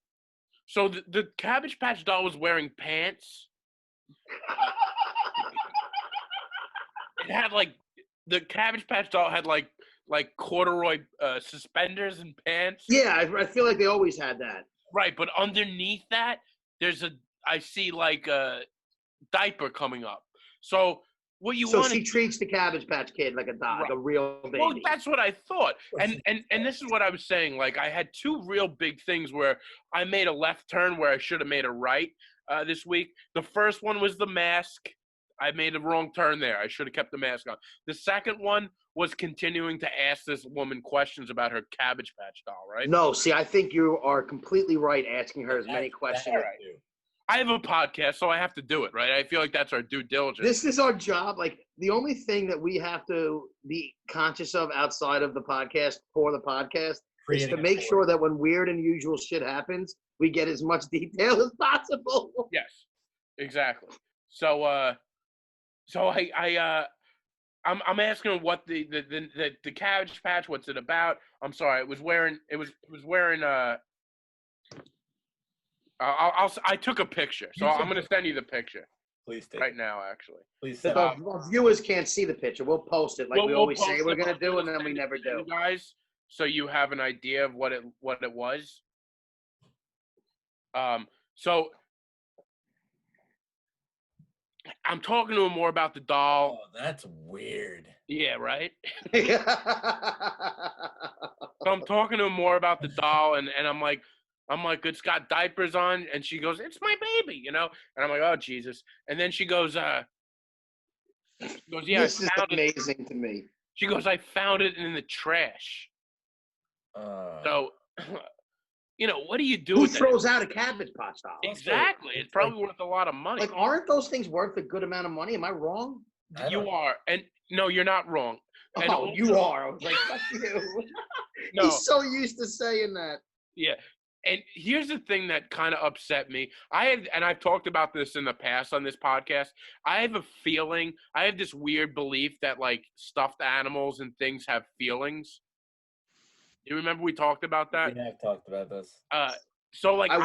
So the Cabbage Patch doll was wearing pants. It had the Cabbage Patch doll had like corduroy suspenders and pants. Yeah, I feel like they always had that. Right, but underneath that, I see like a diaper coming up. So what you want? So she treats the Cabbage Patch Kid like a dog, like a real baby. Well, that's what I thought. And this is what I was saying. Like, I had two real big things where I made a left turn where I should have made a right this week. The first one was the mask. I made a wrong turn there. I should have kept the mask on. The second one was continuing to ask this woman questions about her Cabbage Patch doll, right? No, see, I think you are completely right asking her as many questions. I have a podcast, so I have to do it, right? I feel like that's our due diligence. This is our job. Like, the only thing that we have to be conscious of outside of the podcast for the podcast is to make sure that when weird and unusual shit happens, we get as much detail as possible. Yes, exactly. So, I'm asking him what the Cabbage Patch, what's it about? I'm sorry, it was wearing. I took a picture, so I'm gonna send you the picture Please take right it. now. Actually, Please The send it. viewers can't see the picture. We'll post it like we always say post we're it, gonna but do, I'm and then we send it never to do. you guys, so you have an idea of what it was. So I'm talking to him more about the doll. Oh, that's weird. Yeah, right. So I'm talking to him more about the doll, and I'm like, it's got diapers on, and she goes, it's my baby, you know, and I'm like, oh Jesus, and then she goes, yeah, This I is found it. amazing to me. She goes, I found it in the trash. So, you know, what do you do Who with that? throws out a Cabbage Patch doll? Exactly, it's probably worth a lot of money. Like, aren't those things worth a good amount of money? Am I wrong? You are, and no, you're not wrong. And Oh, you are. I was like, fuck you. No. He's so used to saying that. Yeah. And here's the thing that kind of upset me. I've talked about this in the past on this podcast. I have this weird belief that like stuffed animals and things have feelings. You remember we talked about that? We have talked about this. So like I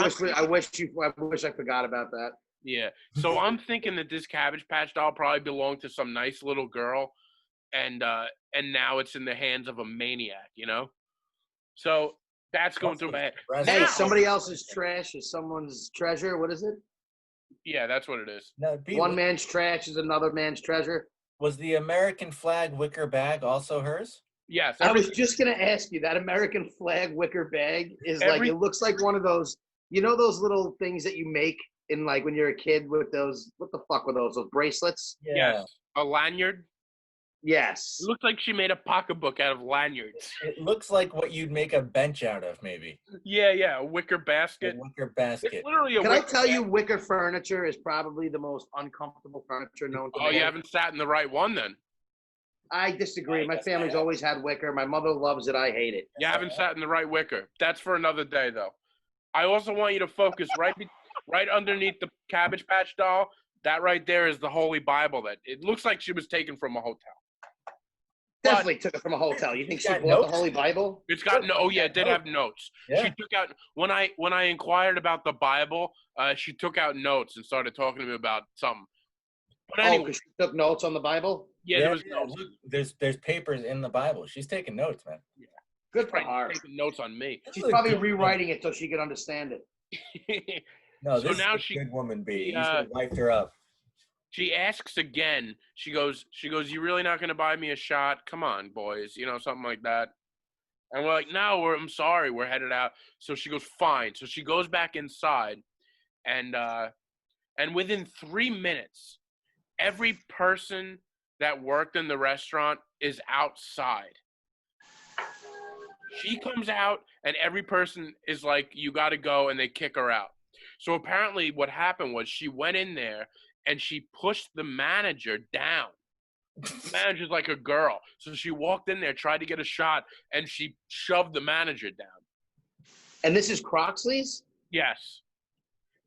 wish I forgot about that. Yeah. So I'm thinking that this Cabbage Patch doll probably belonged to some nice little girl, and now it's in the hands of a maniac, you know? So that's going through my head. Hey, Now- somebody else's trash is someone's treasure. What is it? Yeah, that's what it is. No, One man's trash is another man's treasure. Was the American flag wicker bag also hers? Yes. I was just gonna ask you, that American flag wicker bag is like, it looks like one of those, you know, those little things that you make in like when you're a kid with those, what the fuck were those bracelets? Yes. A lanyard. Yes. It looks like she made a pocketbook out of lanyards. It looks like what you'd make a bench out of, maybe. Yeah, a wicker A basket. wicker basket. It's literally a Can I wicker tell you, basket. wicker furniture is probably the most uncomfortable furniture known to Oh, man. you haven't sat in the right one then. I disagree. I My guess I family's have. always had wicker. My mother loves it. I hate it. You haven't sat in the right wicker. That's for another day, though. I also want you to focus right underneath the Cabbage Patch doll. That right there is the Holy Bible. That it looks like she was taken from a hotel. Definitely took it from a hotel. You think she got bought notes? the Holy Bible? It's got no. Oh yeah, it did have notes. Yeah. She took out when I inquired about the Bible. She took out notes and started talking to me about something. But Oh, anyway, because she took notes on the Bible? yeah, there was notes. Look, there's papers in the Bible. She's taking notes, man. Good for Right, her. taking notes on me. She's This is a probably good rewriting it so she could understand it. No, So this now is a good woman, B. You Yeah. should have wiped her up. She asks again. She goes, you really not going to buy me a shot? Come on, boys. You know, something like that. And we're like, no, I'm sorry. We're headed out. So she goes, fine. So she goes back inside. And within 3 minutes, every person that worked in the restaurant is outside. She comes out and every person is like, you got to go, and they kick her out. So apparently what happened was she went in there and she pushed the manager down. The manager's like a girl. So she walked in there, tried to get a shot, and she shoved the manager down. And this is Croxley's? Yes.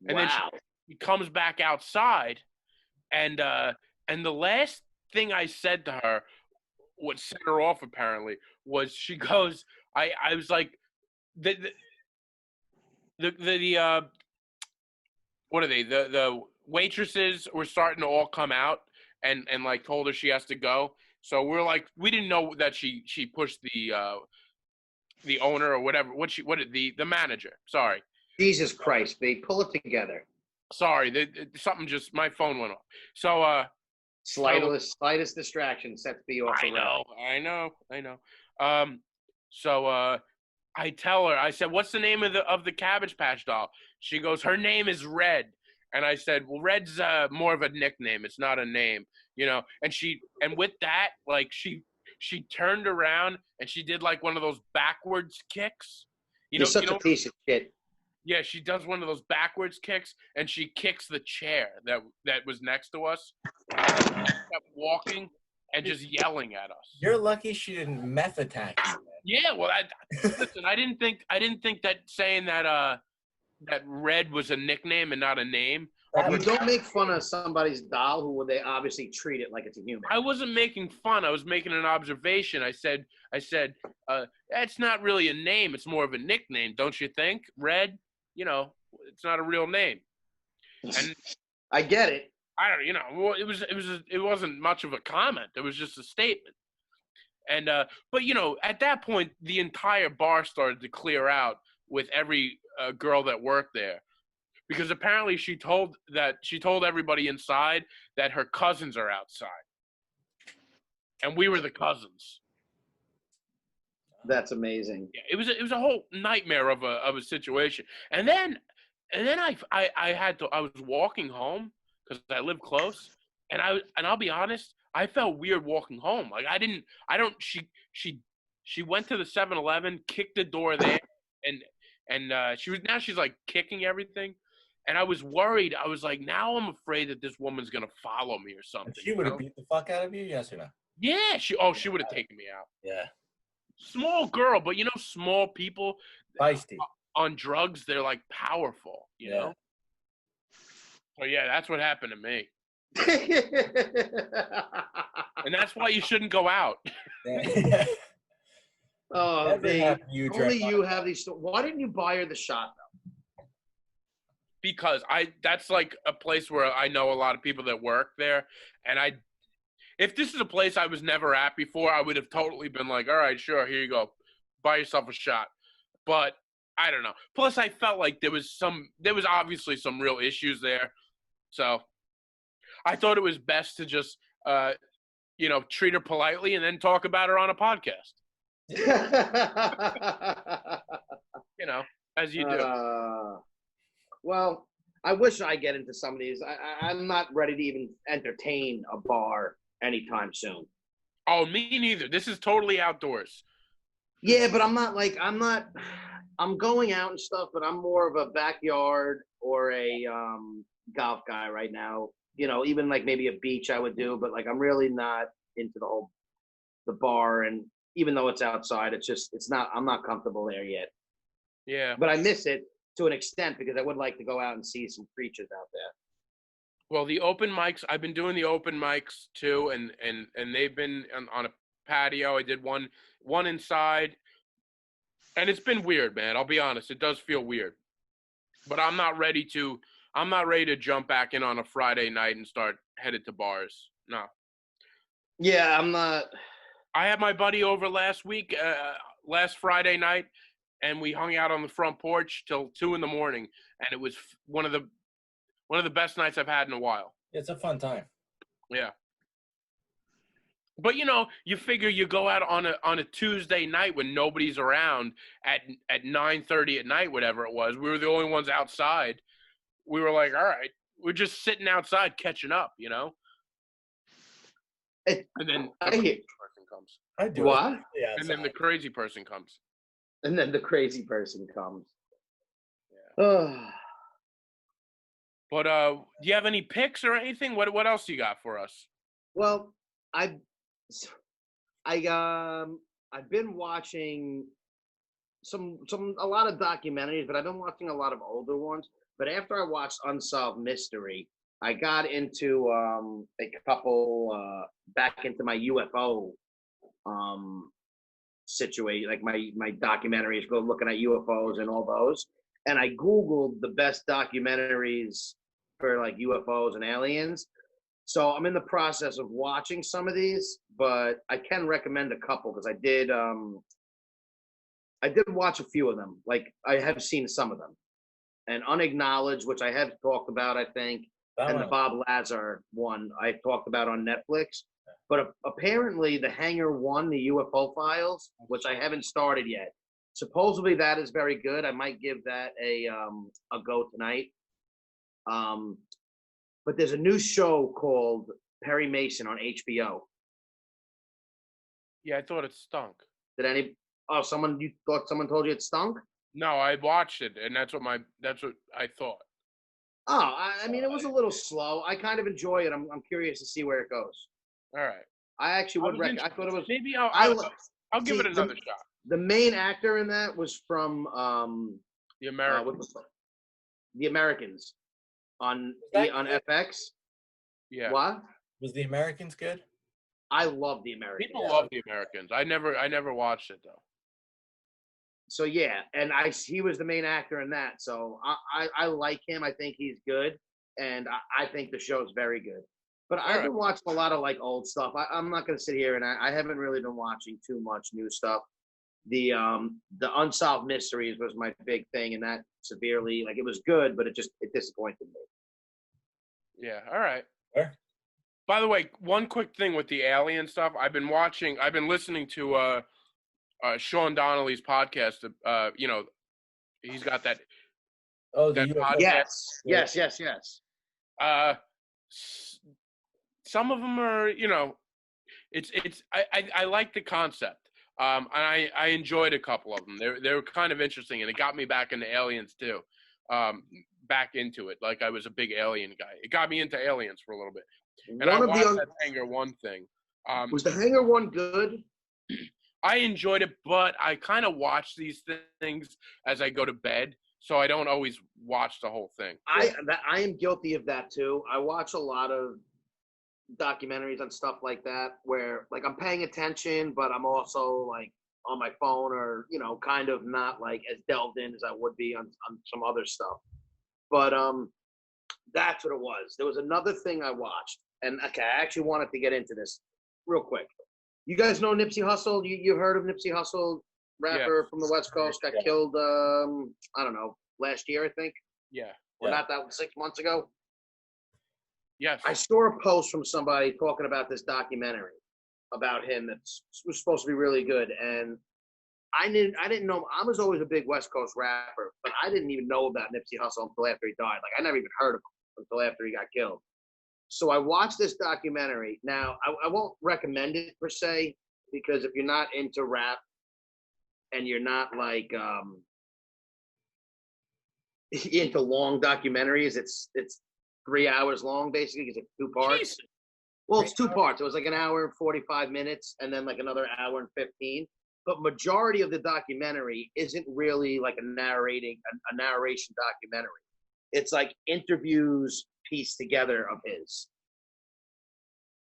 And Wow. then she comes back outside, and the last thing I said to her, what set her off apparently, was she goes, I was like, the what are they? The waitresses were starting to all come out and like told her she has to go. So we're like, we didn't know that she pushed the owner or whatever. The manager? Sorry. Jesus Christ, babe. Pull it together. Sorry, something just, my phone went off. So Slightest distraction sets me off. I know. So I tell her, I said, what's the name of the Cabbage Patch doll? She goes, her name is Red. And I said, well, Red's more of a nickname. It's not a name, you know. And with that, like she turned around and she did like one of those backwards kicks. You're such a piece of shit. Yeah, she does one of those backwards kicks, and she kicks the chair that was next to us. Kept walking and just yelling at us. You're lucky she didn't meth attack you. Yeah, well, listen, I didn't think that saying that that Red was a nickname and not a name. You don't make fun of somebody's doll who they obviously treat it like it's a human. I wasn't making fun. I was making an observation. I said, that's not really a name. It's more of a nickname, don't you think? Red, it's not a real name. And I get it. I don't, it wasn't much of a comment. It was just a statement. And but at that point, the entire bar started to clear out with every girl that worked there. Because apparently she told everybody inside that her cousins are outside. And we were the cousins. That's amazing. Yeah, it was a whole nightmare of a situation. And then I was walking home because I live close, and I'll be honest, I felt weird walking home. Like she went to the 7-Eleven, kicked the door there, and she's like kicking everything. And I was worried. I was like, now I'm afraid that this woman's gonna follow me or something. She would have beat the fuck out of you, yes or no? Yeah, she would have taken me out. Yeah. Small girl, but small people Feisty. On drugs, they're like powerful, you know? So yeah, that's what happened to me. And that's why you shouldn't go out. Yeah. Oh, only you have these. Why didn't you buy her the shot though? Because that's like a place where I know a lot of people that work there, and if this is a place I was never at before, I would have totally been like, all right, sure, here you go, buy yourself a shot. But I don't know. Plus, I felt like there was obviously some real issues there, so I thought it was best to just treat her politely and then talk about her on a podcast. As you do. Well, I wish I get into some of these. I'm not ready to even entertain a bar anytime soon. Oh, me neither. This is totally outdoors. Yeah, but I'm going out and stuff, but I'm more of a backyard or a golf guy right now. Even like maybe a beach I would do, but like I'm really not into the bar, and even though it's outside, I'm not comfortable there yet. Yeah. But I miss it to an extent because I would like to go out and see some creatures out there. Well, the open mics, I've been doing the open mics too, and they've been on a patio. I did one inside, and it's been weird, man. I'll be honest, it does feel weird. But I'm not ready to jump back in on a Friday night and start headed to bars. No. Yeah, I'm not. I had my buddy over last Friday night, and we hung out on the front porch till 2 a.m, and it was one of the best nights I've had in a while. It's a fun time. Yeah. But you figure you go out on a Tuesday night when nobody's around at 9:30 at night, whatever it was. We were the only ones outside. We were like, all right, we're just sitting outside catching up, And then the crazy person comes. I do what? Yeah. And then the crazy person comes. And then the crazy person comes. Yeah. But do you have any picks or anything? What else you got for us? Well, I've been watching a lot of documentaries, but I've been watching a lot of older ones. But after I watched Unsolved Mystery, I got into a couple back into my UFO situation, like my documentaries, go looking at UFOs and all those. And I Googled the best documentaries for like UFOs and aliens. So I'm in the process of watching some of these, but I can recommend a couple because I did watch a few of them. Like I have seen some of them. And Unacknowledged, which I have talked about, I think, and the Bob Lazar one I talked about on Netflix. But apparently the Hangar 1, the UFO Files, which I haven't started yet, supposedly that is very good. I might give that a go tonight. But there's a new show called Perry Mason on HBO. Yeah, I thought it stunk. You thought someone told you it stunk? No, I watched it, and that's what I thought. Oh, I mean, it was a little slow. I kind of enjoy it. I'm curious to see where it goes. All right. I actually I would was recommend. I interested. thought it was. Maybe I lo- I'll give see it another shot. the main actor in that was from The what American. was the Americans on that on good? FX. Yeah. What? Was the Americans good? I love the Americans. People love the Americans. I never watched it though. So yeah, and he was the main actor in that. So I like him. I think he's good, and I think the show's very good. But I've been watching a lot of like old stuff. I'm not gonna sit here and I haven't really been watching too much new stuff. The unsolved mysteries was my big thing, and that severely like it was good, but it disappointed me. Yeah. All right. Sure. By the way, one quick thing with the alien stuff. I've been listening to Sean Donnelly's podcast. He's got that Oh, the that UFO. podcast. Yes. Some of them are, I like the concept. And I enjoyed a couple of them. They were kind of interesting, and it got me back into aliens too. Back into it, like I was a big alien guy. It got me into aliens for a little bit. And I watched that Hangar One thing. Was the Hangar One good? I enjoyed it, but I kind of watch these things as I go to bed, so I don't always watch the whole thing. I am guilty of that too. I watch a lot of documentaries and stuff like that where like I'm paying attention, but I'm also like on my phone or kind of not like as delved in as I would be on some other stuff. But that's what it was. There was another thing I watched, and okay, I actually wanted to get into this real quick. You guys know Nipsey Hussle? You've heard of Nipsey Hussle, rapper from the West Coast, got killed, I don't know, last year, I think? Yeah. Or not that 6 months ago? Yes. I saw a post from somebody talking about this documentary about him that was supposed to be really good. And I didn't know. I was always a big West Coast rapper, but I didn't even know about Nipsey Hussle until after he died. Like, I never even heard of him until after he got killed. So I watched this documentary. Now, I won't recommend it per se, because if you're not into rap and you're not like into long documentaries, it's 3 hours long basically because it's 2 parts. Jesus. Well, it's 2 parts. It was like an hour and 45 minutes and then like another hour and 15. But majority of the documentary isn't really like a narration documentary. It's like interviews pieced together of his.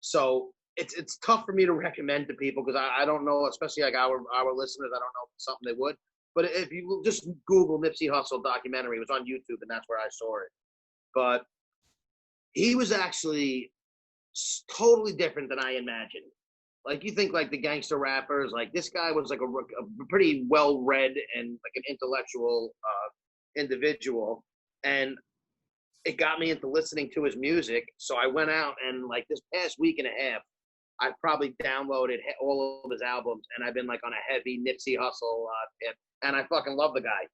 So it's tough for me to recommend to people because I don't know, especially like our listeners, I don't know if it's something they would. But if you just Google Nipsey Hussle documentary, it was on YouTube and that's where I saw it. But he was actually totally different than I imagined. Like you think like the gangster rappers, like this guy was like a pretty well-read and like an intellectual individual. And it got me into listening to his music. So I went out and like this past week and a half, I probably downloaded all of his albums and I've been like on a heavy Nipsey Hussle tip. And I fucking love the guy.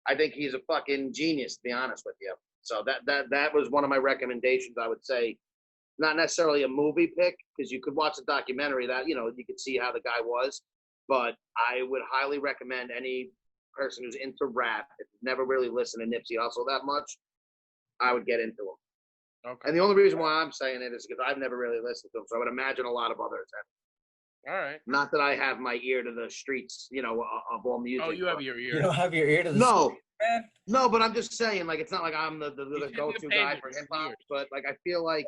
I think he's a fucking genius, to be honest with you. So that was one of my recommendations, I would say. Not necessarily a movie pick, because you could watch a documentary that, you could see how the guy was. But I would highly recommend any person who's into rap, if you've never really listened to Nipsey Hussle that much, I would get into him. Okay. And the only reason why I'm saying it is because I've never really listened to him, so I would imagine a lot of others have. All right. Not that I have my ear to the streets, of all music. Oh, you have your ear. You don't have your ear to the No. man? No, but I'm just saying, like, it's not like I'm the He's go-to in the guy for pages, hip-hop, years. but, like, I feel like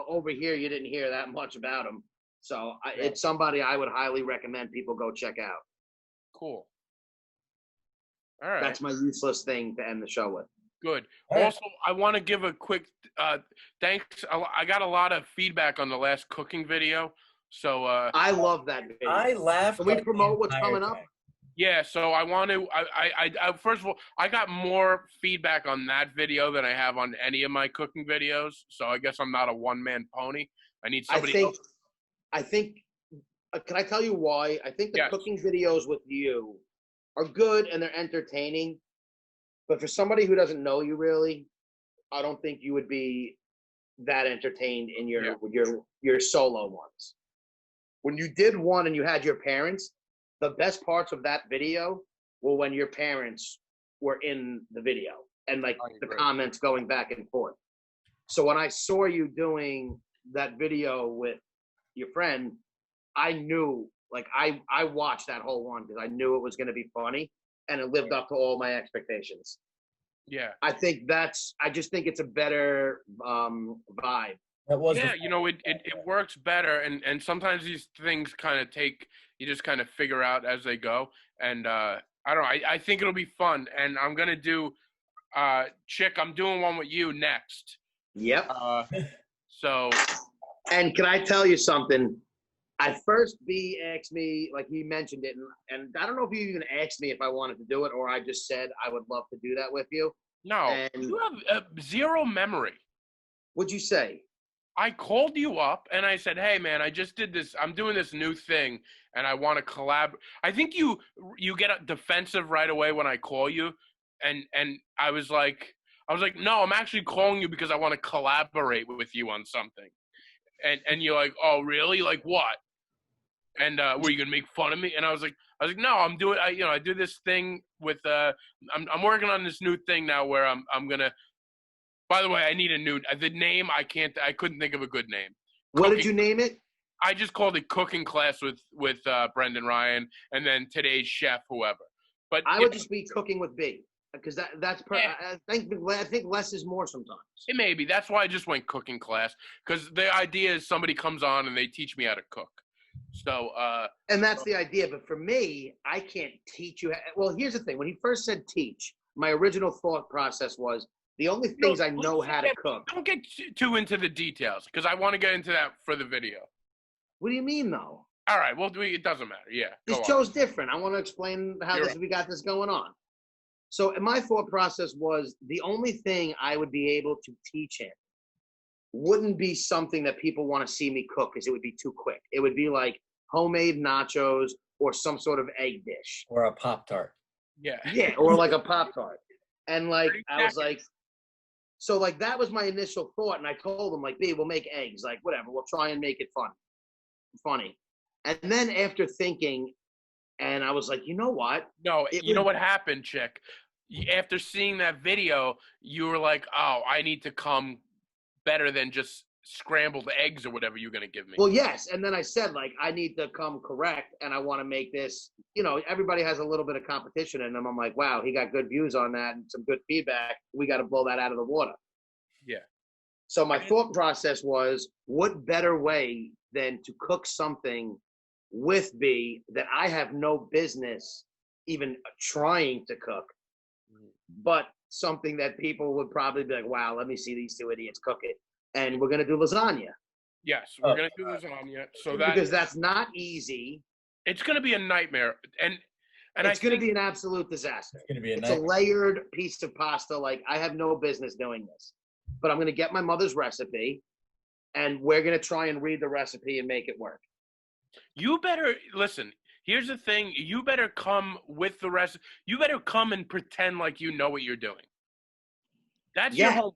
over here you didn't hear that much about him. So it's somebody I would highly recommend people go check out. Cool. All right. That's my useless thing to end the show with. Good. All right. Also, I want to give a quick thanks. I got a lot of feedback on the last cooking video. So I love that video. I laughed. Can we like the promote what's entire coming up? time. yeah, so I want to. I first of all, I got more feedback on that video than I have on any of my cooking videos. So I guess I'm not a one-man pony. I need somebody else. I think. Can I tell you why? I think the Yes. cooking videos with you are good and they're entertaining, but for somebody who doesn't know you really, I don't think you would be that entertained in your solo ones. When you did one and you had your parents, the best parts of that video were when your parents were in the video and like I the agree. comments going back and forth. So when I saw you doing that video with your friend, I knew, like, I watched that whole one because I knew it was going to be funny, and it lived up to all my expectations. Yeah. I just think it's a better vibe. That was Yeah, you know, it works better, and sometimes these things kind of you just kind of figure out as they go, and I don't know, I think it'll be fun, and I'm gonna do, Chick, I'm doing one with you next, Yep. so, And can I tell you something? At first, B asked me, like he mentioned it, and I don't know if you even asked me if I wanted to do it, or I just said I would love to do that with you. no, And you have zero memory. what'd you say? I called you up and I said, "Hey, man, I just did this. I'm doing this new thing, and I want to collab." I think you get defensive right away when I call you, and I was like, "No, I'm actually calling you because I want to collaborate with you on something." And you're like, "Oh, really? Like what?" And were you gonna make fun of me? And I was like, "No, I'm doing. I do this thing with. I'm working on this new thing now where I'm gonna." By the way, I need the name. I couldn't think of a good name. What did you name it? I just called it Cooking Class with Brendan Ryan, and then Today's Chef, whoever. But I would just be cooking with B, because Yeah. I think less is more sometimes. it may be. That's why I just went Cooking Class, because the idea is somebody comes on and they teach me how to cook. So And that's the idea. But for me, I can't teach you. Well, here's the thing. When he first said teach, my original thought process was the only things I know how to cook. Don't get too into the details, because I want to get into that for the video. What do you mean, though? All right. Well, it doesn't matter. Yeah. This go on. show's different. I want to explain how You're we got this going on. So my thought process was the only thing I would be able to teach him wouldn't be something that people want to see me cook, because it would be too quick. It would be like homemade nachos or some sort of egg dish. or a Pop-Tart. Yeah. Yeah, or like a Pop-Tart. And like, I was like, so like that was my initial thought. And I told him, like, B, we'll make eggs. Like, whatever, we'll try and make it funny. And then after thinking, and I was like, you know what? No, you know what happened, Chick? After seeing that video, you were like, "Oh, I need to come better than just scrambled eggs or whatever you're gonna give me." Well, yes. And then I said, like, I need to come correct, and I want to make this, everybody has a little bit of competition in them. I'm like, wow, he got good views on that and some good feedback. We got to blow that out of the water. Yeah. So my thought process was, what better way than to cook something with B that I have no business even trying to cook, but something that people would probably be like, wow, let me see these two idiots cook it. And we're going to do lasagna. Yes, we're gonna do lasagna. So because that's not easy. It's gonna be a nightmare, and it's going to be an absolute disaster. It's going to be a It's nightmare. a layered piece of pasta. Like, I have no business doing this, but I'm going to get my mother's recipe, and we're going to try and read the recipe and make it work. You better listen. Here's the thing: you better come with the rest. You better come and pretend like you know what you're doing. That's your homework.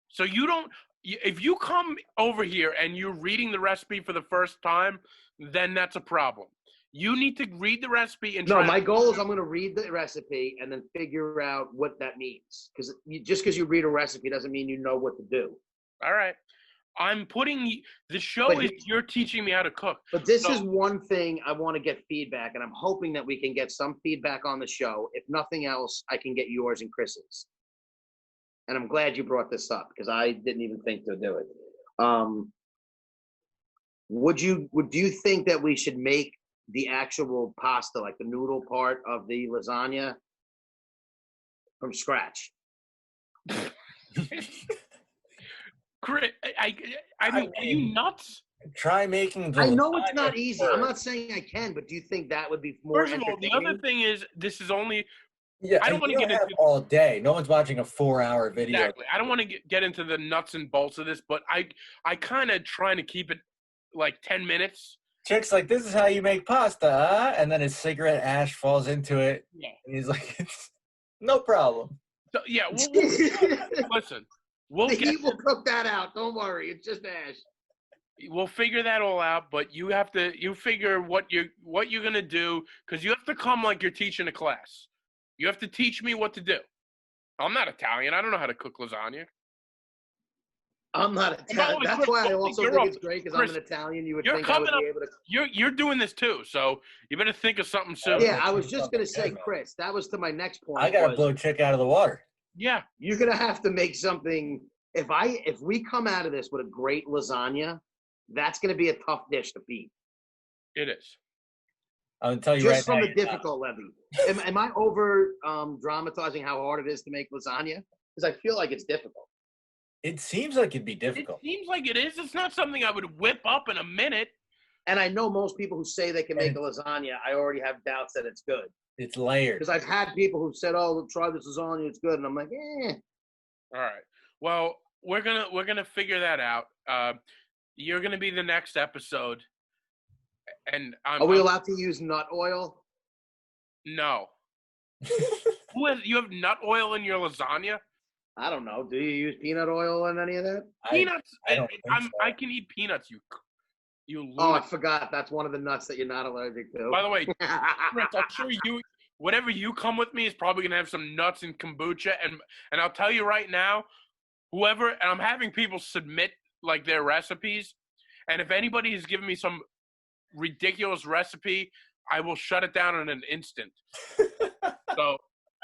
So you don't. If you come over here and you're reading the recipe for the first time, then that's a problem. You need to read the recipe and No, my goal is I'm going to read the recipe and then figure out what that means. Because just because you read a recipe doesn't mean you know what to do. All right. I'm putting the show is you're teaching me how to cook. But this is one thing I want to get feedback, and I'm hoping that we can get some feedback on the show. If nothing else, I can get yours and Chris's. And I'm glad you brought this up, because I didn't even think to do it. Would you think that we should make the actual pasta, like the noodle part of the lasagna, from scratch? Chris, I mean, are you nuts? Try making the I know it's lasagna not easy. first. I'm not saying I can, but do you think that would be more First of all, the entertaining? other thing is this is only Yeah, I don't want to get into all day. No one's watching a 4-hour video. exactly. I don't want to get into the nuts and bolts of this, but I kind of trying to keep it like 10 minutes. Chick's like, this is how you make pasta, huh? And then his cigarette ash falls into it. Yeah. And he's like, it's no problem. So, yeah, listen. We'll The get heat will cook that out. Don't worry. It's just ash. we'll figure that all out, but you figure what you're gonna do, because you have to come like you're teaching a class. You have to teach me what to do. I'm not Italian. I don't know how to cook lasagna. I'm not And by the Italian. way, That's Chris, why I don't also think think you're it's great because Chris, I'm an Italian. You would you're think I would coming be up. able to. You're doing this too, so you better think of something soon. Yeah, I was just gonna say, Chris. That was to my next point. I gotta blow Chick out of the water. Yeah. You're gonna have to make something. If we come out of this with a great lasagna, that's gonna be a tough dish to beat. It is. I'm gonna tell you Just right now. from the difficult level. Am I over dramatizing how hard it is to make lasagna? Because I feel like it's difficult. It seems like it'd be difficult. It seems like it is. It's not something I would whip up in a minute. And I know most people who say they can make a lasagna, I already have doubts that it's good. It's layered. Because I've had people who said, "Oh, try this lasagna, it's good," and I'm like, "Eh." All right. Well, we're gonna figure that out. You're gonna be the next episode, and Are we allowed to use nut oil? No. You have nut oil in your lasagna? I don't know. Do you use peanut oil in any of that? Peanuts. I don't think so. I can eat peanuts. You Oh, I lunatic. forgot. That's one of the nuts that you're not allergic to. By the way, Chris, I'm sure whatever you come with me is probably gonna have some nuts and kombucha, and I'll tell you right now, and I'm having people submit like their recipes, and if anybody has given me some ridiculous recipe, I will shut it down in an instant. So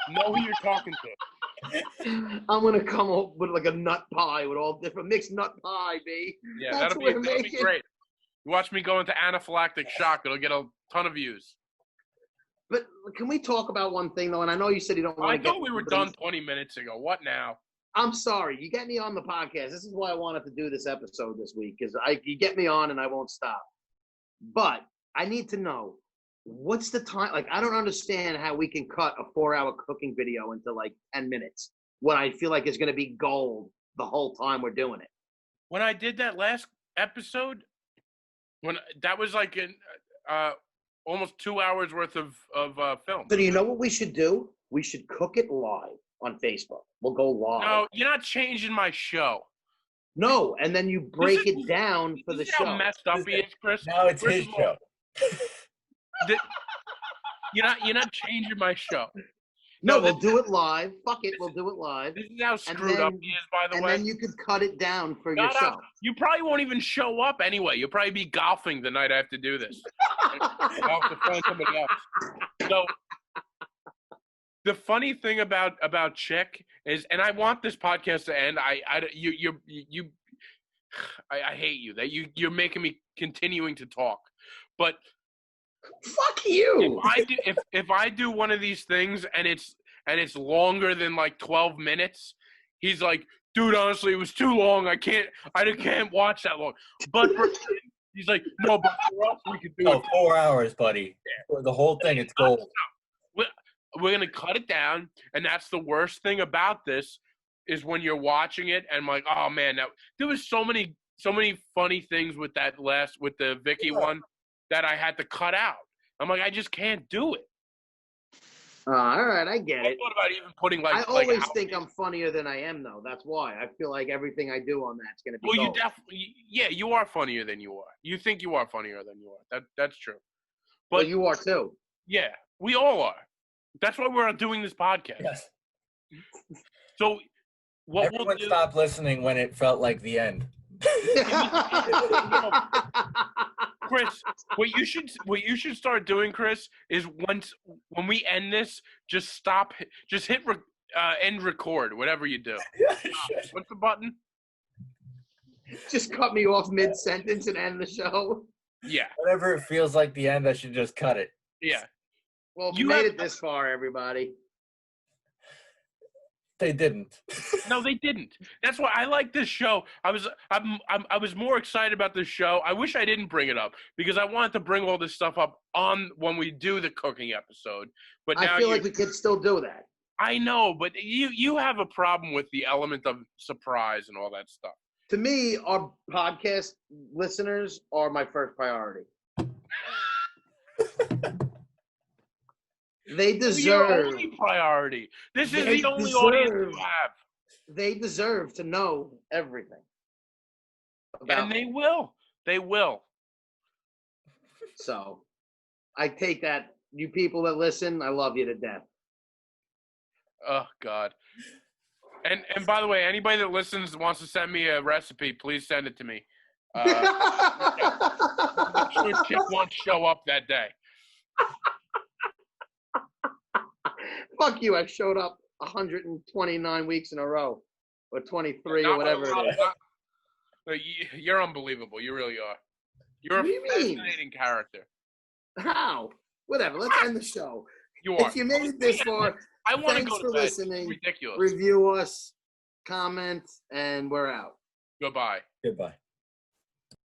know who you're talking to. I'm gonna come up with like a nut pie with all different mixed nut pie, B. Yeah, That's that'll what be we're making. great. You watch me go into anaphylactic shock; it'll get a ton of views. But can we talk about one thing though? And I know you said you don't want I to. thought we were done 20 minutes ago. What now? I'm sorry. You get me on the podcast. This is why I wanted to do this episode this week because you get me on and I won't stop. But I need to know what's the time. Like I don't understand how we can cut a 4-hour cooking video into like 10 minutes when I feel like it's going to be gold the whole time we're doing it. When I did that last episode, when that was like almost 2 hours worth of film. So do you know what we should do? We should cook it live on Facebook. We'll go live. No, you're not changing my show. No, and then you break it down for the You see how show. messed up he is, Chris? Now it's First his of all, show. You're not changing my show. No, No, we'll do it live. Fuck it, we'll do it live. This is how screwed up he is, by the And way. then you could cut it down for Not yourself. up. You probably won't even show up anyway. You'll probably be golfing the night I have to do this. I'll have to find somebody else. So the funny thing about Chick is, and I want this podcast to end. I hate you that you're making me continuing to talk, but Fuck you. if I do one of these things and it's longer than like 12 minutes, he's like, dude, honestly, it was too long. I can't watch that long. But he's like, no, but for us, we could do it. 4 hours, buddy. For the whole thing, it's gold. We're gonna cut it down, and that's the worst thing about this is when you're watching it and I'm like, oh man, there was so many funny things with the Vicky one that I had to cut out. I'm like, I just can't do it. All right, I get I it. thought about even putting like. I always think I'm funnier than I am, though. That's why I feel like everything I do on that's gonna be. Well, gold. you definitely, yeah, you are funnier than you are. You think you are funnier than you are. That's true. But Well, you are too. yeah, we all are. That's why we're doing this podcast. Yes. So what Everyone we'll do, stopped listening when it felt like the end. Chris, what you should start doing, Chris, is when we end this, just hit end record, whatever you do. What's the button? Just cut me off mid-sentence and end the show. Yeah. Whenever it feels like the end, I should just cut it. Yeah. Well, You you made have- it this far, everybody. They didn't. No, they didn't. That's why I like this show. I was more excited about this show. I wish I didn't bring it up because I wanted to bring all this stuff up on when we do the cooking episode. But now I feel like we could still do that. I know, but you have a problem with the element of surprise and all that stuff. To me, our podcast listeners are my first priority. They Your deserve. only priority. This is They the only deserve- audience you have. They deserve to know everything. About And they will. They will. So, I take that. You people that listen, I love you to death. Oh God. And by the way, anybody that listens wants to send me a recipe, please send it to me. I'm sure Chick won't show up that day. Fuck you! I've showed up 129 weeks in a row, or 23, or whatever it is. You're unbelievable. You really are. You're What do a you mean? fascinating character. How? Whatever. Let's end the show. You are. If you made it this far, I want to thanks go to for bed. listening. It's ridiculous. Review us, comment, and we're out. Goodbye. Goodbye.